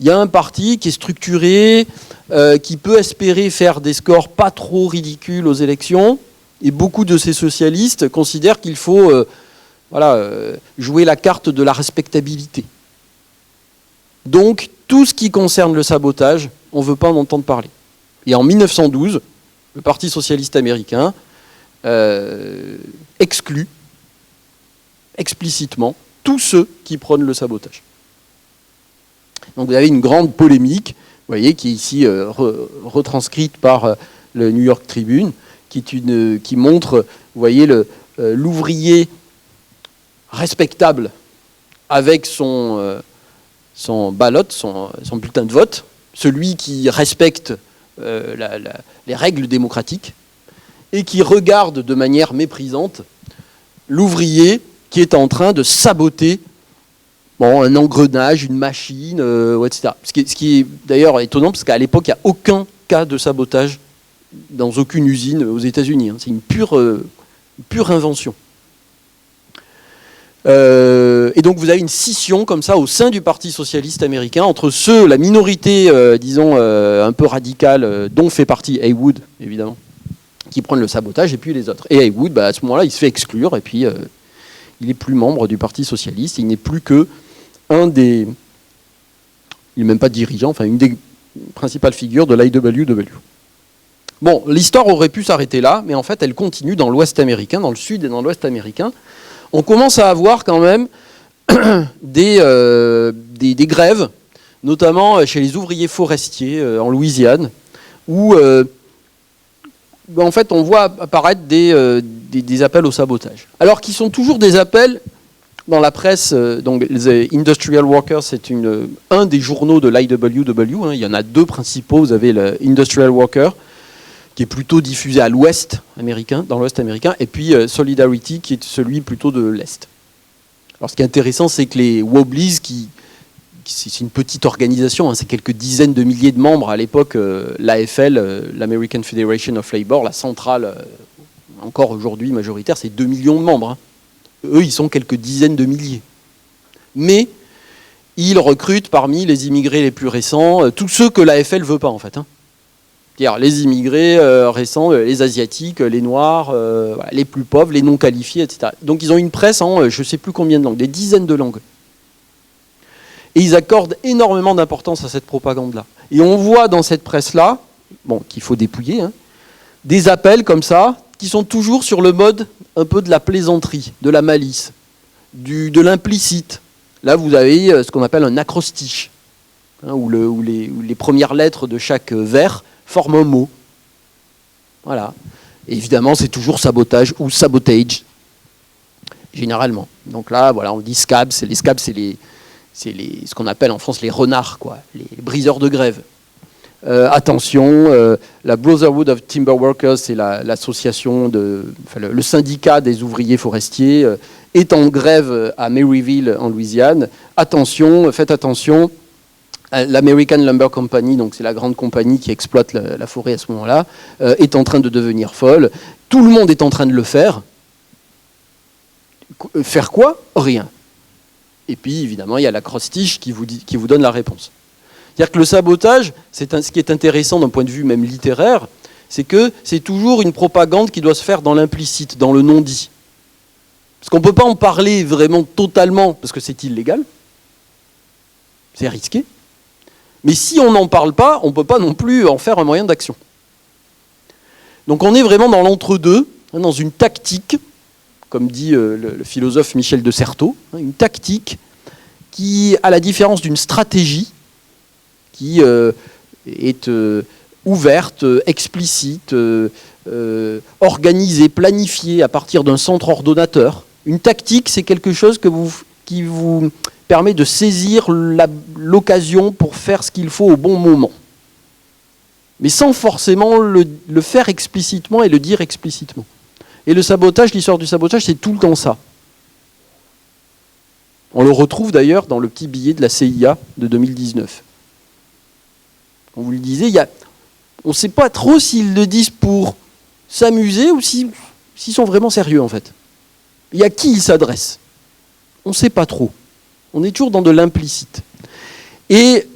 Il y a un parti qui est structuré, qui peut espérer faire des scores pas trop ridicules aux élections, et beaucoup de ces socialistes considèrent qu'il faut jouer la carte de la respectabilité. Donc, tout ce qui concerne le sabotage, on ne veut pas en entendre parler. Et en 1912, le Parti socialiste américain exclut explicitement tous ceux qui prônent le sabotage. Donc vous avez une grande polémique, vous voyez, qui est ici retranscrite par le New York Tribune, qui montre, vous voyez, l'ouvrier respectable avec son ballot, son bulletin de vote, celui qui respecte les règles démocratiques et qui regarde de manière méprisante l'ouvrier qui est en train de saboter Bon, un engrenage, une machine, etc. Ce qui est d'ailleurs étonnant, parce qu'à l'époque, il n'y a aucun cas de sabotage dans aucune usine aux États-Unis. C'est une pure invention. Et donc vous avez une scission comme ça au sein du Parti socialiste américain entre la minorité, disons, un peu radicale, dont fait partie Haywood, évidemment, qui prennent le sabotage, et puis les autres. Et Haywood, à ce moment-là, il se fait exclure, et puis il n'est plus membre du Parti socialiste, il n'est plus que il n'est même pas dirigeant, enfin une des principales figures de l'IWW. Bon, l'histoire aurait pu s'arrêter là, mais en fait, elle continue dans l'Ouest américain, dans le Sud et dans l'Ouest américain. On commence à avoir quand même des grèves, notamment chez les ouvriers forestiers en Louisiane, où en fait, on voit apparaître des appels au sabotage. Alors qu'ils sont toujours des appels dans la presse. Donc, The Industrial Worker, c'est un des journaux de l'IWW. Il y en a deux principaux. Vous avez le Industrial Worker, qui est plutôt diffusé à l'Ouest américain, dans l'Ouest américain, et puis Solidarity, qui est celui plutôt de l'Est. Alors, ce qui est intéressant, c'est que les Wobblies, c'est une petite organisation, c'est quelques dizaines de milliers de membres. À l'époque, l'AFL, l'American Federation of Labor, la centrale, encore aujourd'hui majoritaire, c'est 2 millions de membres. Eux, ils sont quelques dizaines de milliers. Mais ils recrutent parmi les immigrés les plus récents, tous ceux que l'AFL ne veut pas, en fait. C'est-à-dire les immigrés récents, les Asiatiques, les Noirs, les plus pauvres, les non-qualifiés, etc. Donc ils ont une presse en je ne sais plus combien de langues, des dizaines de langues. Et ils accordent énormément d'importance à cette propagande-là. Et on voit dans cette presse-là, qu'il faut dépouiller, des appels comme ça, qui sont toujours sur le mode un peu de la plaisanterie, de la malice, de l'implicite. Là, vous avez ce qu'on appelle un acrostiche, où les premières lettres de chaque vers forment un mot. Voilà. Et évidemment, c'est toujours sabotage ou sabotage, généralement. Donc là, voilà, on dit scabs. Les scabs, c'est ce qu'on appelle en France les renards, quoi, les briseurs de grève. Attention, la Brotherhood of Timber Workers, c'est l'association, le syndicat des ouvriers forestiers, est en grève à Maryville, en Louisiane. Attention, faites attention. L'American Lumber Company, donc c'est la grande compagnie qui exploite la forêt à ce moment-là, est en train de devenir folle. Tout le monde est en train de le faire. Faire quoi? Rien. Et puis, évidemment, il y a l'acrostiche qui vous donne la réponse. C'est-à-dire que le sabotage, ce qui est intéressant d'un point de vue même littéraire, c'est que c'est toujours une propagande qui doit se faire dans l'implicite, dans le non-dit. Parce qu'on ne peut pas en parler vraiment totalement, parce que c'est illégal. C'est risqué. Mais si on n'en parle pas, on ne peut pas non plus en faire un moyen d'action. Donc on est vraiment dans l'entre-deux, dans une tactique, comme dit le philosophe Michel de Certeau, une tactique qui, à la différence d'une stratégie, qui est ouverte, explicite, organisée, planifiée à partir d'un centre ordonnateur. Une tactique, c'est quelque chose qui vous permet de saisir l'occasion pour faire ce qu'il faut au bon moment. Mais sans forcément le faire explicitement et le dire explicitement. Et le sabotage, l'histoire du sabotage, c'est tout le temps ça. On le retrouve d'ailleurs dans le petit billet de la CIA de 2019. On vous le disait, on ne sait pas trop s'ils le disent pour s'amuser ou s'ils sont vraiment sérieux en fait. Et à qui ils s'adressent? On ne sait pas trop. On est toujours dans de l'implicite. Et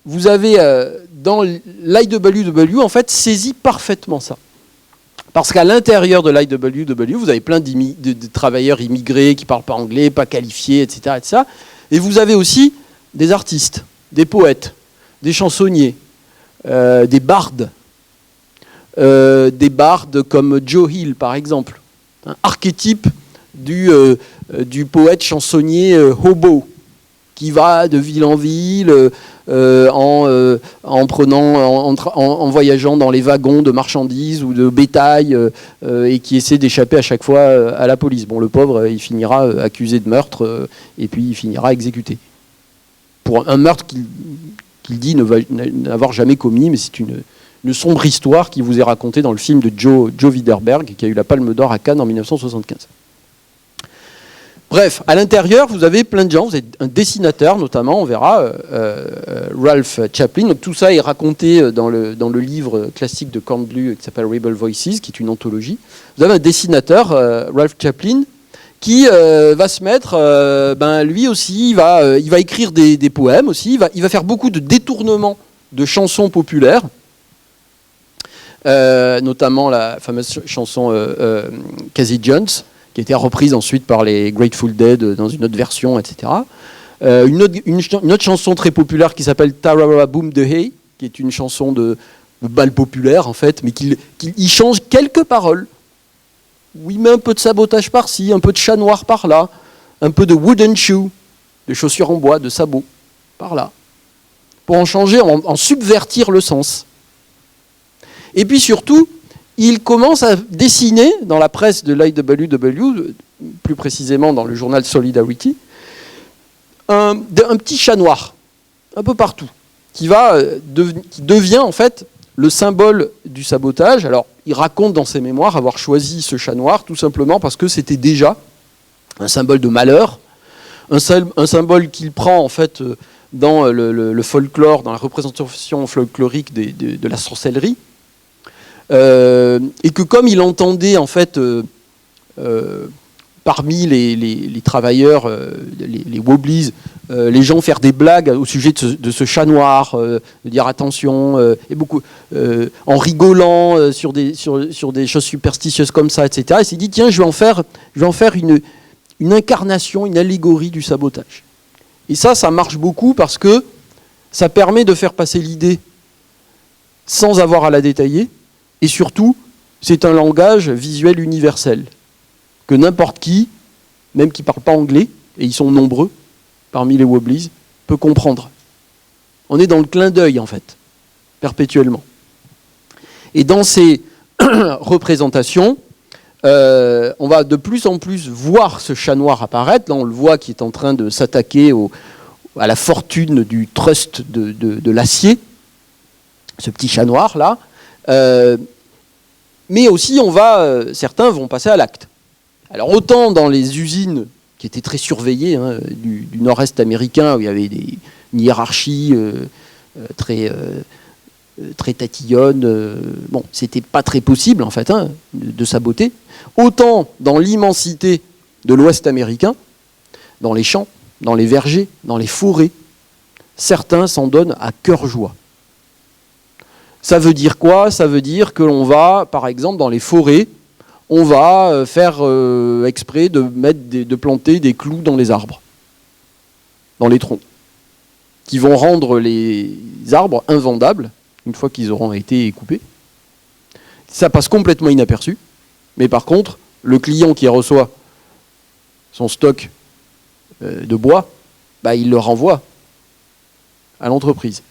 vous avez dans l'IWW en fait saisi parfaitement ça. Parce qu'à l'intérieur de l'IWW, vous avez plein de travailleurs immigrés qui ne parlent pas anglais, pas qualifiés, etc., etc. Et vous avez aussi des artistes, des poètes, des chansonniers, des bardes comme Joe Hill, par exemple. Un archétype du poète chansonnier hobo, qui va de ville en ville en voyageant dans les wagons de marchandises ou de bétail et qui essaie d'échapper à chaque fois à la police. Bon, le pauvre, il finira accusé de meurtre et puis il finira exécuté. Pour un meurtre qu'il dit n'avoir jamais commis, mais c'est une sombre histoire qui vous est racontée dans le film de Joe Widerberg, qui a eu la Palme d'Or à Cannes en 1975. Bref, à l'intérieur, vous avez plein de gens. Vous avez un dessinateur, notamment, on verra, Ralph Chaplin. Donc, tout ça est raconté dans le livre classique de Cornbluth qui s'appelle Rebel Voices, qui est une anthologie. Vous avez un dessinateur, Ralph Chaplin, qui va se mettre, lui aussi, il va écrire des poèmes aussi. Il va faire beaucoup de détournements de chansons populaires, notamment la fameuse chanson Casey Jones, qui a été reprise ensuite par les Grateful Dead dans une autre version, etc. Une autre chanson très populaire qui s'appelle Tarara Boom the Hay, qui est une chanson de bal populaire, en fait, mais qu'il change quelques paroles. Où il met un peu de sabotage par-ci, un peu de chat noir par-là, un peu de wooden shoe, de chaussures en bois, de sabots, par-là, pour en changer, en subvertir le sens. Et puis surtout, il commence à dessiner dans la presse de l'IWW, plus précisément dans le journal Solidarity, un petit chat noir, un peu partout, qui devient en fait le symbole du sabotage. Alors, il raconte dans ses mémoires avoir choisi ce chat noir tout simplement parce que c'était déjà un symbole de malheur, un symbole qu'il prend en fait dans le folklore, dans la représentation folklorique de la sorcellerie. Et que comme il entendait en fait parmi les travailleurs, les wobblies, les gens faire des blagues au sujet de ce chat noir, de dire attention, et beaucoup en rigolant sur des choses superstitieuses comme ça, etc. Il s'est dit tiens, je vais en faire une incarnation, une allégorie du sabotage. Et ça marche beaucoup parce que ça permet de faire passer l'idée sans avoir à la détailler. Et surtout, c'est un langage visuel universel que n'importe qui, même qui ne parle pas anglais, et ils sont nombreux parmi les Wobblies, peut comprendre. On est dans le clin d'œil, en fait, perpétuellement. Et dans ces représentations, on va de plus en plus voir ce chat noir apparaître. Là, on le voit qui est en train de s'attaquer à la fortune du trust de l'acier, ce petit chat noir, là. Mais aussi, certains vont passer à l'acte. Alors autant dans les usines qui étaient très surveillées du nord-est américain, où il y avait une hiérarchie très tatillonne, c'était pas très possible en fait de saboter. Autant dans l'immensité de l'ouest américain, dans les champs, dans les vergers, dans les forêts, certains s'en donnent à cœur joie. Ça veut dire quoi? Ça veut dire que l'on va, par exemple, dans les forêts, on va faire exprès de planter des clous dans les arbres, dans les troncs, qui vont rendre les arbres invendables une fois qu'ils auront été coupés. Ça passe complètement inaperçu, mais par contre, le client qui reçoit son stock de bois, il le renvoie à l'entreprise.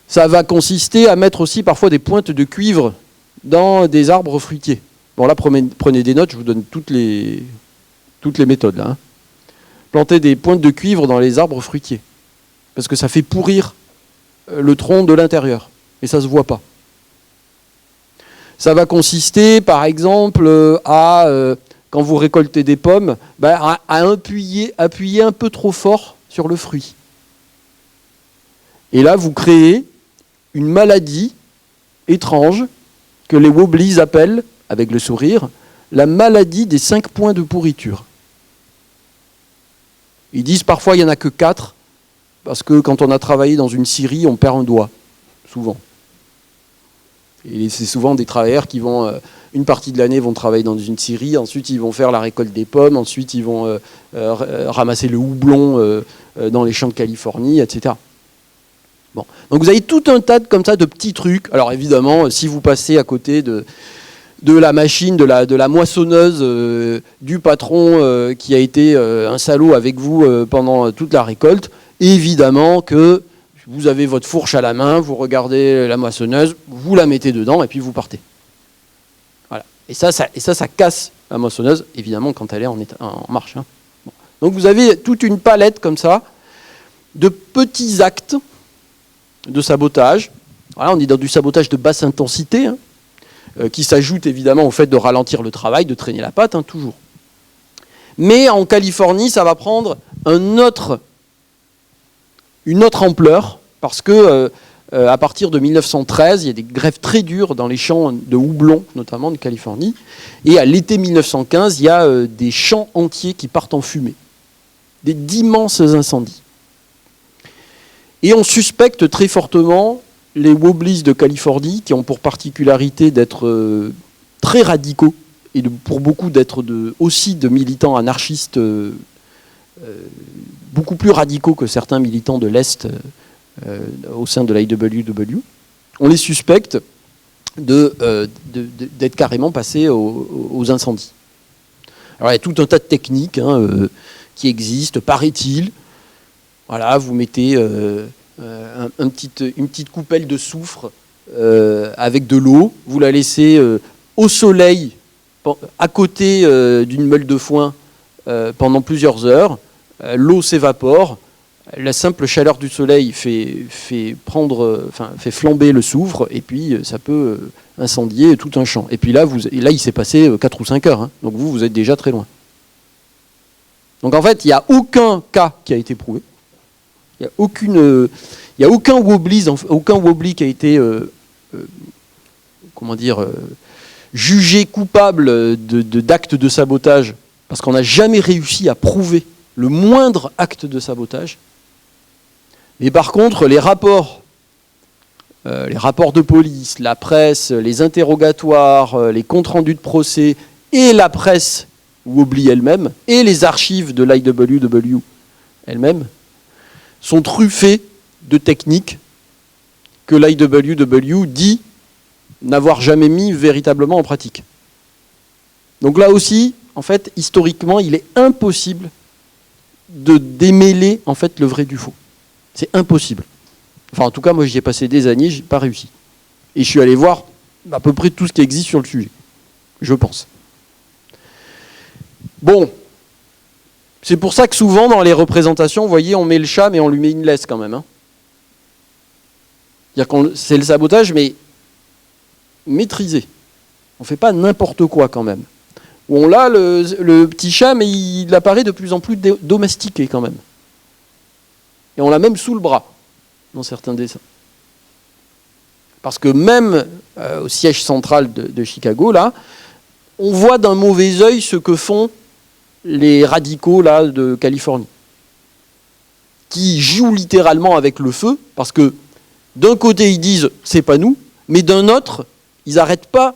Ça va consister à mettre aussi parfois des pointes de cuivre dans des arbres fruitiers. Bon là, prenez des notes, je vous donne toutes les méthodes là. Planter des pointes de cuivre dans les arbres fruitiers. Parce que ça fait pourrir le tronc de l'intérieur. Et ça ne se voit pas. Ça va consister, par exemple, quand vous récoltez des pommes, à appuyer un peu trop fort sur le fruit. Et là, vous créez une maladie étrange que les Wobblies appellent, avec le sourire, la maladie des 5 points de pourriture. Ils disent parfois il n'y en a que 4, parce que quand on a travaillé dans une scierie, on perd un doigt, souvent. Et c'est souvent des travailleurs qui vont, une partie de l'année, vont travailler dans une scierie, ensuite ils vont faire la récolte des pommes, ensuite ils vont ramasser le houblon dans les champs de Californie, etc. Bon. Donc vous avez tout un tas comme ça de petits trucs. Alors évidemment, si vous passez à côté de la machine, de la moissonneuse du patron qui a été un salaud avec vous pendant toute la récolte, évidemment que vous avez votre fourche à la main, vous regardez la moissonneuse, vous la mettez dedans et puis vous partez. Voilà. Et ça casse la moissonneuse, évidemment, quand elle est en marche. Bon. Donc vous avez toute une palette comme ça de petits actes de sabotage. Voilà, on est dans du sabotage de basse intensité, qui s'ajoute évidemment au fait de ralentir le travail, de traîner la patte, toujours. Mais en Californie, ça va prendre une autre ampleur, parce que à partir de 1913, il y a des grèves très dures dans les champs de houblon, notamment de Californie. Et à l'été 1915, il y a des champs entiers qui partent en fumée. D'immenses incendies. Et on suspecte très fortement les Wobblies de Californie, qui ont pour particularité d'être très radicaux, et pour beaucoup d'être aussi de militants anarchistes beaucoup plus radicaux que certains militants de l'Est au sein de l'IWW. On les suspecte d'être carrément passés aux incendies. Alors il y a tout un tas de techniques qui existent, paraît-il. Voilà, vous mettez une petite coupelle de soufre avec de l'eau, vous la laissez au soleil, à côté d'une meule de foin pendant plusieurs heures. L'eau s'évapore, la simple chaleur du soleil fait flamber le soufre, et puis ça peut incendier tout un champ. Et puis là, il s'est passé 4 ou 5 heures, donc vous êtes déjà très loin. Donc en fait, il n'y a aucun cas qui a été prouvé. Il n'y a aucun wobbly qui a été jugé coupable d'actes de sabotage, parce qu'on n'a jamais réussi à prouver le moindre acte de sabotage. Mais par contre, les rapports de police, la presse, les interrogatoires, les comptes rendus de procès, et la presse Wobbly elle-même, et les archives de l'IWW elle-même, sont truffés de techniques que l'IWW dit n'avoir jamais mis véritablement en pratique. Donc là aussi, en fait, historiquement, il est impossible de démêler en fait le vrai du faux. C'est impossible. Enfin, en tout cas, moi, j'y ai passé des années, j'ai pas réussi. Et je suis allé voir à peu près tout ce qui existe sur le sujet, je pense. Bon, c'est pour ça que souvent, dans les représentations, vous voyez, on met le chat, mais on lui met une laisse quand même. C'est-à-dire c'est le sabotage, mais maîtrisé. On ne fait pas n'importe quoi quand même. On l'a, le petit chat, mais il apparaît de plus en plus domestiqué quand même. Et on l'a même sous le bras, dans certains dessins. Parce que même au siège central de Chicago, là, on voit d'un mauvais œil ce que font les radicaux là, de Californie, qui jouent littéralement avec le feu, parce que d'un côté ils disent « c'est pas nous », mais d'un autre, ils n'arrêtent pas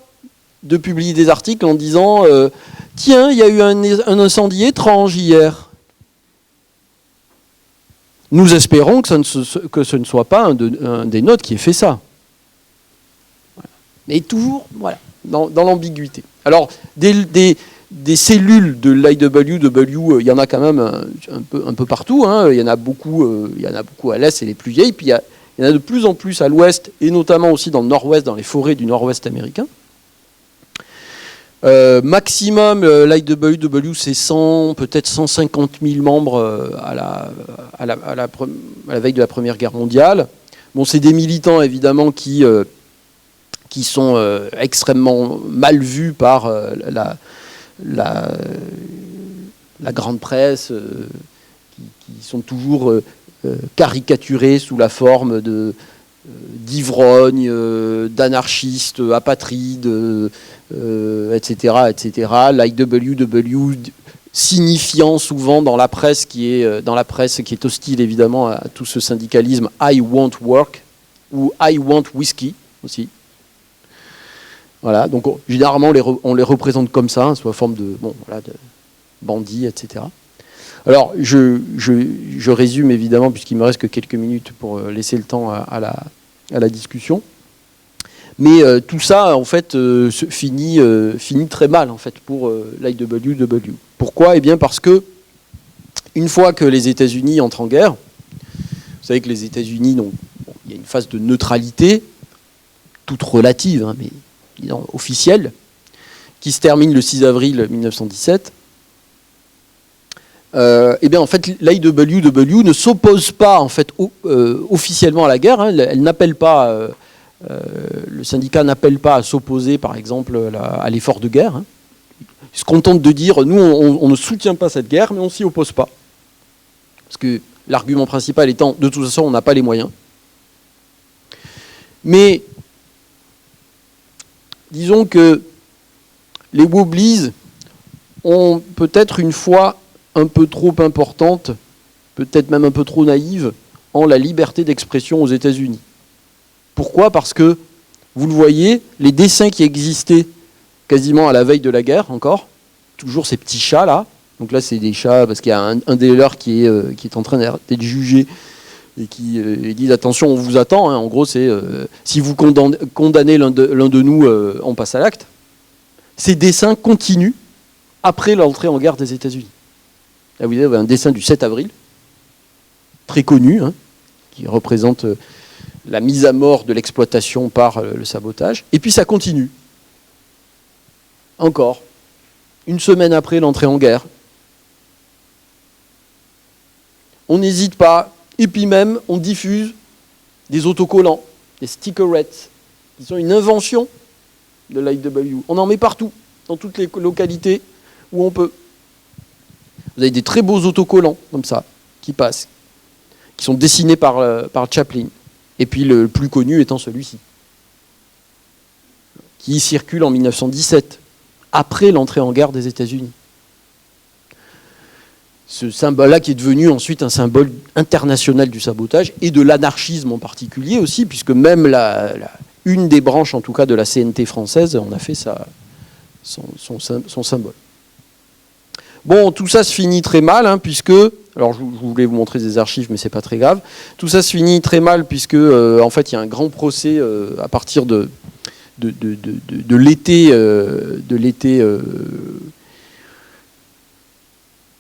de publier des articles en disant « tiens, il y a eu un incendie étrange hier ». Nous espérons que ce ne soit pas un des nôtres qui ait fait ça. Voilà. Mais toujours, voilà, dans l'ambiguïté. Alors, des cellules de l'IWW, il y en a quand même un peu partout. Il y en a beaucoup à l'est, c'est les plus vieilles. Puis il y en a de plus en plus à l'ouest, et notamment aussi dans le nord-ouest, dans les forêts du nord-ouest américain. Maximum, l'IWW, c'est peut-être 150 000 membres à la veille de la Première Guerre mondiale. Bon, c'est des militants, évidemment, qui sont extrêmement mal vus par la grande presse, qui sont toujours caricaturés sous la forme d'ivrognes, d'anarchistes, apatrides, etc., etc. L'IWW signifiant souvent dans la presse qui est hostile évidemment à tout ce syndicalisme, I want work ou I want whiskey aussi. Voilà, donc généralement on les représente comme ça, sous la forme de bandits, etc. Alors je résume évidemment, puisqu'il me reste que quelques minutes pour laisser le temps à la discussion. Mais tout ça en fait finit très mal en fait pour l'IWW. Pourquoi ? Eh bien parce que une fois que les États-Unis entrent en guerre, vous savez que les États-Unis, il y a une phase de neutralité toute relative, mais disons, officielle, qui se termine le 6 avril 1917. Eh bien en fait l'IWW ne s'oppose pas en fait officiellement à la guerre. Elle n'appelle pas, le syndicat n'appelle pas à s'opposer par exemple à l'effort de guerre. Ils se contentent de dire, nous, on ne soutient pas cette guerre, mais on ne s'y oppose pas. Parce que l'argument principal étant, de toute façon, on n'a pas les moyens. Mais, disons que les Wobblies ont peut-être une foi un peu trop importante, peut-être même un peu trop naïve, en la liberté d'expression aux États-Unis. Pourquoi ? Parce que, vous le voyez, les dessins qui existaient quasiment à la veille de la guerre encore, toujours ces petits chats là, donc là c'est des chats parce qu'il y a un des leurs qui est en train d'être jugé et qui dit attention on vous attend, hein. En gros c'est si vous condamnez l'un de nous, on passe à l'acte. Ces dessins continuent après l'entrée en guerre des États-Unis. Là vous avez un dessin du 7 avril, très connu, hein, qui représente la mise à mort de l'exploitation par le sabotage, et puis ça continue. Encore, une semaine après l'entrée en guerre. On n'hésite pas, et puis même on diffuse des autocollants, des stickerettes, qui sont une invention de l'IW. On en met partout, dans toutes les localités où on peut. Vous avez des très beaux autocollants, comme ça, qui passent, qui sont dessinés par Chaplin. Et puis le plus connu étant celui-ci, qui circule en 1917, après l'entrée en guerre des États-Unis. Ce symbole-là qui est devenu ensuite un symbole international du sabotage et de l'anarchisme en particulier aussi, puisque même une des branches, en tout cas de la CNT française, en a fait son symbole. Bon, tout ça se finit très mal, hein, puisque... Alors, je voulais vous montrer des archives, mais c'est pas très grave. Tout ça se finit très mal, puisque, en fait, il y a un grand procès à partir de l'été...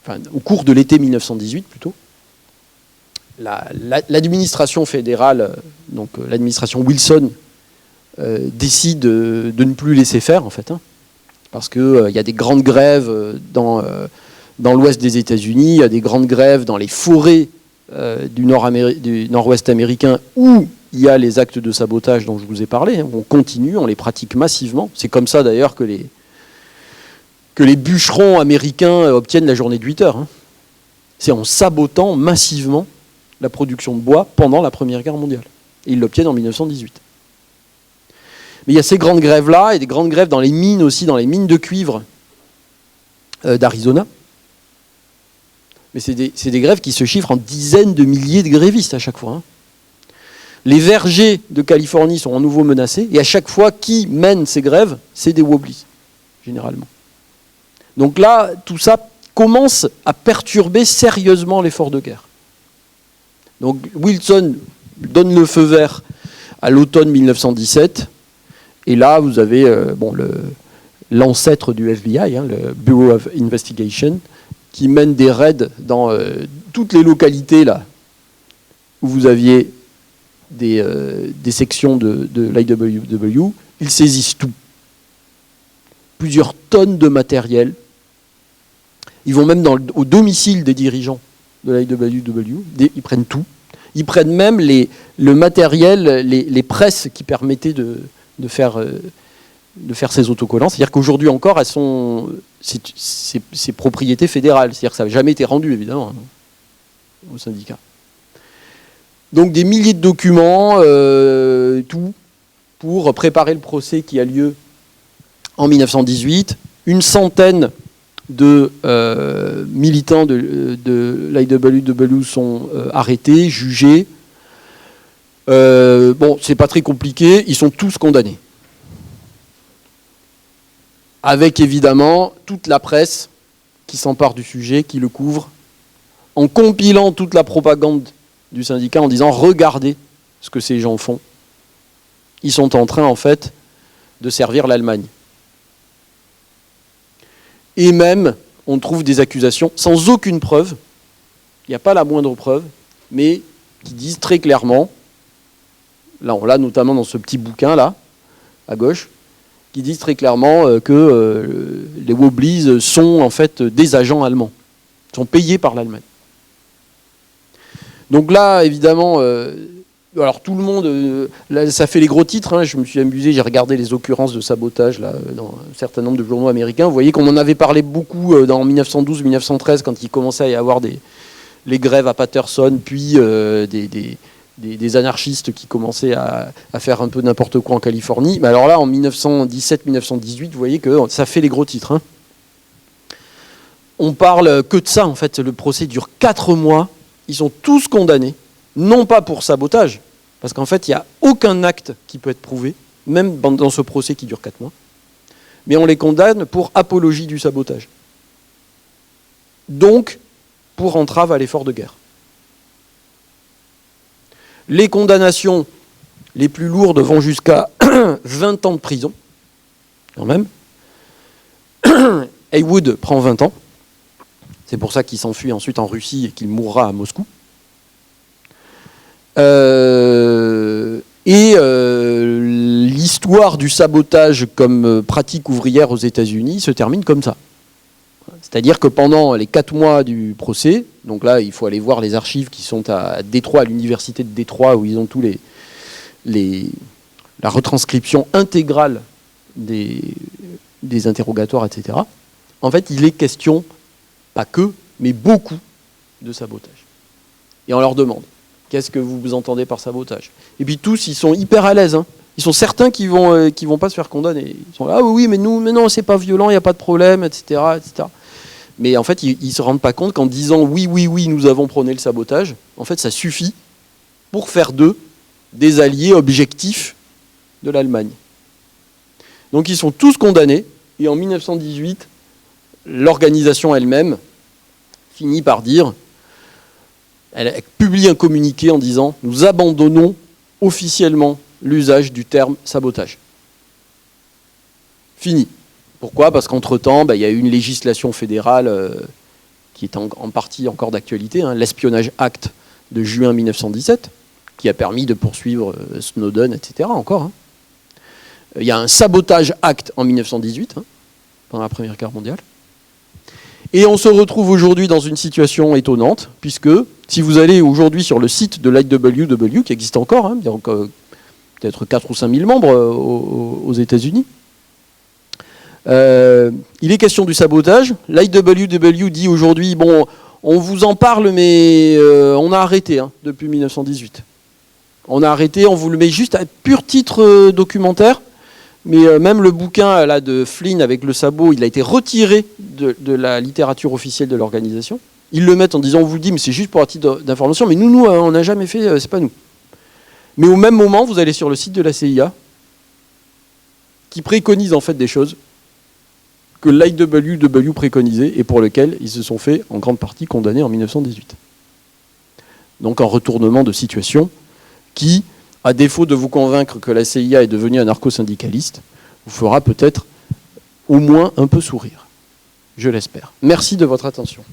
enfin, au cours de l'été 1918, plutôt. L'administration fédérale, donc l'administration Wilson, décide de ne plus laisser faire, en fait, hein, parce qu'il y a des grandes grèves dans l'ouest des États-Unis, il y a des grandes grèves dans les forêts du nord-ouest américain où il y a les actes de sabotage dont je vous ai parlé. On continue, on les pratique massivement. C'est comme ça d'ailleurs que les bûcherons américains obtiennent la journée de 8 heures. Hein. C'est en sabotant massivement la production de bois pendant la Première Guerre mondiale. Et ils l'obtiennent en 1918. Mais il y a ces grandes grèves-là, et des grandes grèves dans les mines aussi, dans les mines de cuivre d'Arizona. Mais c'est des grèves qui se chiffrent en dizaines de milliers de grévistes à chaque fois. Hein. Les vergers de Californie sont à nouveau menacés, et à chaque fois, qui mène ces grèves, c'est des Wobblies, généralement. Donc là, tout ça commence à perturber sérieusement l'effort de guerre. Donc Wilson donne le feu vert à l'automne 1917, et là, vous avez l'ancêtre du FBI, hein, le Bureau of Investigation, qui mène des raids dans toutes les localités là, où vous aviez des sections de l'IWW. Ils saisissent tout. Plusieurs tonnes de matériel. Ils vont même au domicile des dirigeants de l'IWW. Ils prennent tout. Ils prennent même le matériel, les presses qui permettaient de faire ces autocollants. C'est-à-dire qu'aujourd'hui encore, c'est propriété fédérale. C'est-à-dire que ça n'a jamais été rendu, évidemment, au syndicat. Donc des milliers de documents, tout, pour préparer le procès qui a lieu en 1918. Une centaine de militants de l'IWW sont arrêtés, jugés. C'est pas très compliqué, ils sont tous condamnés. Avec évidemment toute la presse qui s'empare du sujet, qui le couvre, en compilant toute la propagande du syndicat en disant « Regardez ce que ces gens font. Ils sont en train, en fait, de servir l'Allemagne. » Et même, on trouve des accusations sans aucune preuve, il n'y a pas la moindre preuve, mais qui disent très clairement, là on l'a notamment dans ce petit bouquin-là, à gauche, qui disent très clairement que les Wobblies sont en fait des agents allemands, sont payés par l'Allemagne. Donc là, évidemment, Alors tout le monde, là, ça fait les gros titres, hein, je me suis amusé, j'ai regardé les occurrences de sabotage là, dans un certain nombre de journaux américains. Vous voyez qu'on en avait parlé beaucoup en 1912-1913 quand il commençait à y avoir les grèves à Patterson, puis des anarchistes qui commençaient à faire un peu n'importe quoi en Californie. Mais alors là, en 1917-1918, vous voyez que ça fait les gros titres. Hein. On parle que de ça, en fait. Le procès dure 4 mois. Ils sont tous condamnés. Non pas pour sabotage, parce qu'en fait, il n'y a aucun acte qui peut être prouvé, même dans ce procès qui dure 4 mois, mais on les condamne pour apologie du sabotage. Donc, pour entrave à l'effort de guerre. Les condamnations les plus lourdes vont jusqu'à 20 ans de prison, quand même. Heywood prend 20 ans. C'est pour ça qu'il s'enfuit ensuite en Russie et qu'il mourra à Moscou. L'histoire du sabotage comme pratique ouvrière aux États-Unis se termine comme ça. C'est-à-dire que pendant les 4 mois du procès, donc là il faut aller voir les archives qui sont à Détroit, à l'université de Détroit, où ils ont tous la retranscription intégrale des interrogatoires, etc. En fait, il est question, pas que, mais beaucoup de sabotage. Et on leur demande, qu'est-ce que vous entendez par sabotage? Et puis tous, ils sont hyper à l'aise. Hein. Ils sont certains qui vont pas se faire condamner. Ils sont là, ah oui, mais non, c'est pas violent, il n'y a pas de problème, etc., etc. Mais en fait, ils ne se rendent pas compte qu'en disant oui, nous avons prôné le sabotage, en fait, ça suffit pour faire d'eux des alliés objectifs de l'Allemagne. Donc ils sont tous condamnés, et en 1918, l'organisation elle-même finit par dire, elle publie un communiqué en disant « Nous abandonnons officiellement l'usage du terme sabotage. » Fini. Pourquoi? Parce qu'entre-temps, il y a eu une législation fédérale qui est en partie encore d'actualité, hein, l'Espionnage Act de juin 1917, qui a permis de poursuivre Snowden, etc. encore. Hein. Il y a un Sabotage Act en 1918, hein, pendant la Première Guerre mondiale. Et on se retrouve aujourd'hui dans une situation étonnante, puisque si vous allez aujourd'hui sur le site de l'IWW, qui existe encore, hein, donc, peut-être 4 ou 5 000 membres aux États-Unis, il est question du sabotage. L'IWW dit aujourd'hui, bon, on vous en parle, mais on a arrêté hein, depuis 1918. On a arrêté, on vous le met juste à pur titre documentaire. Mais même le bouquin là, de Flynn avec le sabot, il a été retiré de la littérature officielle de l'organisation. Ils le mettent en disant, on vous le dit, mais c'est juste pour un titre d'information, mais nous on n'a jamais fait, c'est pas nous. Mais au même moment, vous allez sur le site de la CIA, qui préconise en fait des choses que l'IWW préconisait et pour lesquelles ils se sont fait en grande partie condamner en 1918. Donc un retournement de situation qui, à défaut de vous convaincre que la CIA est devenue un narco-syndicaliste, vous fera peut-être au moins un peu sourire. Je l'espère. Merci de votre attention.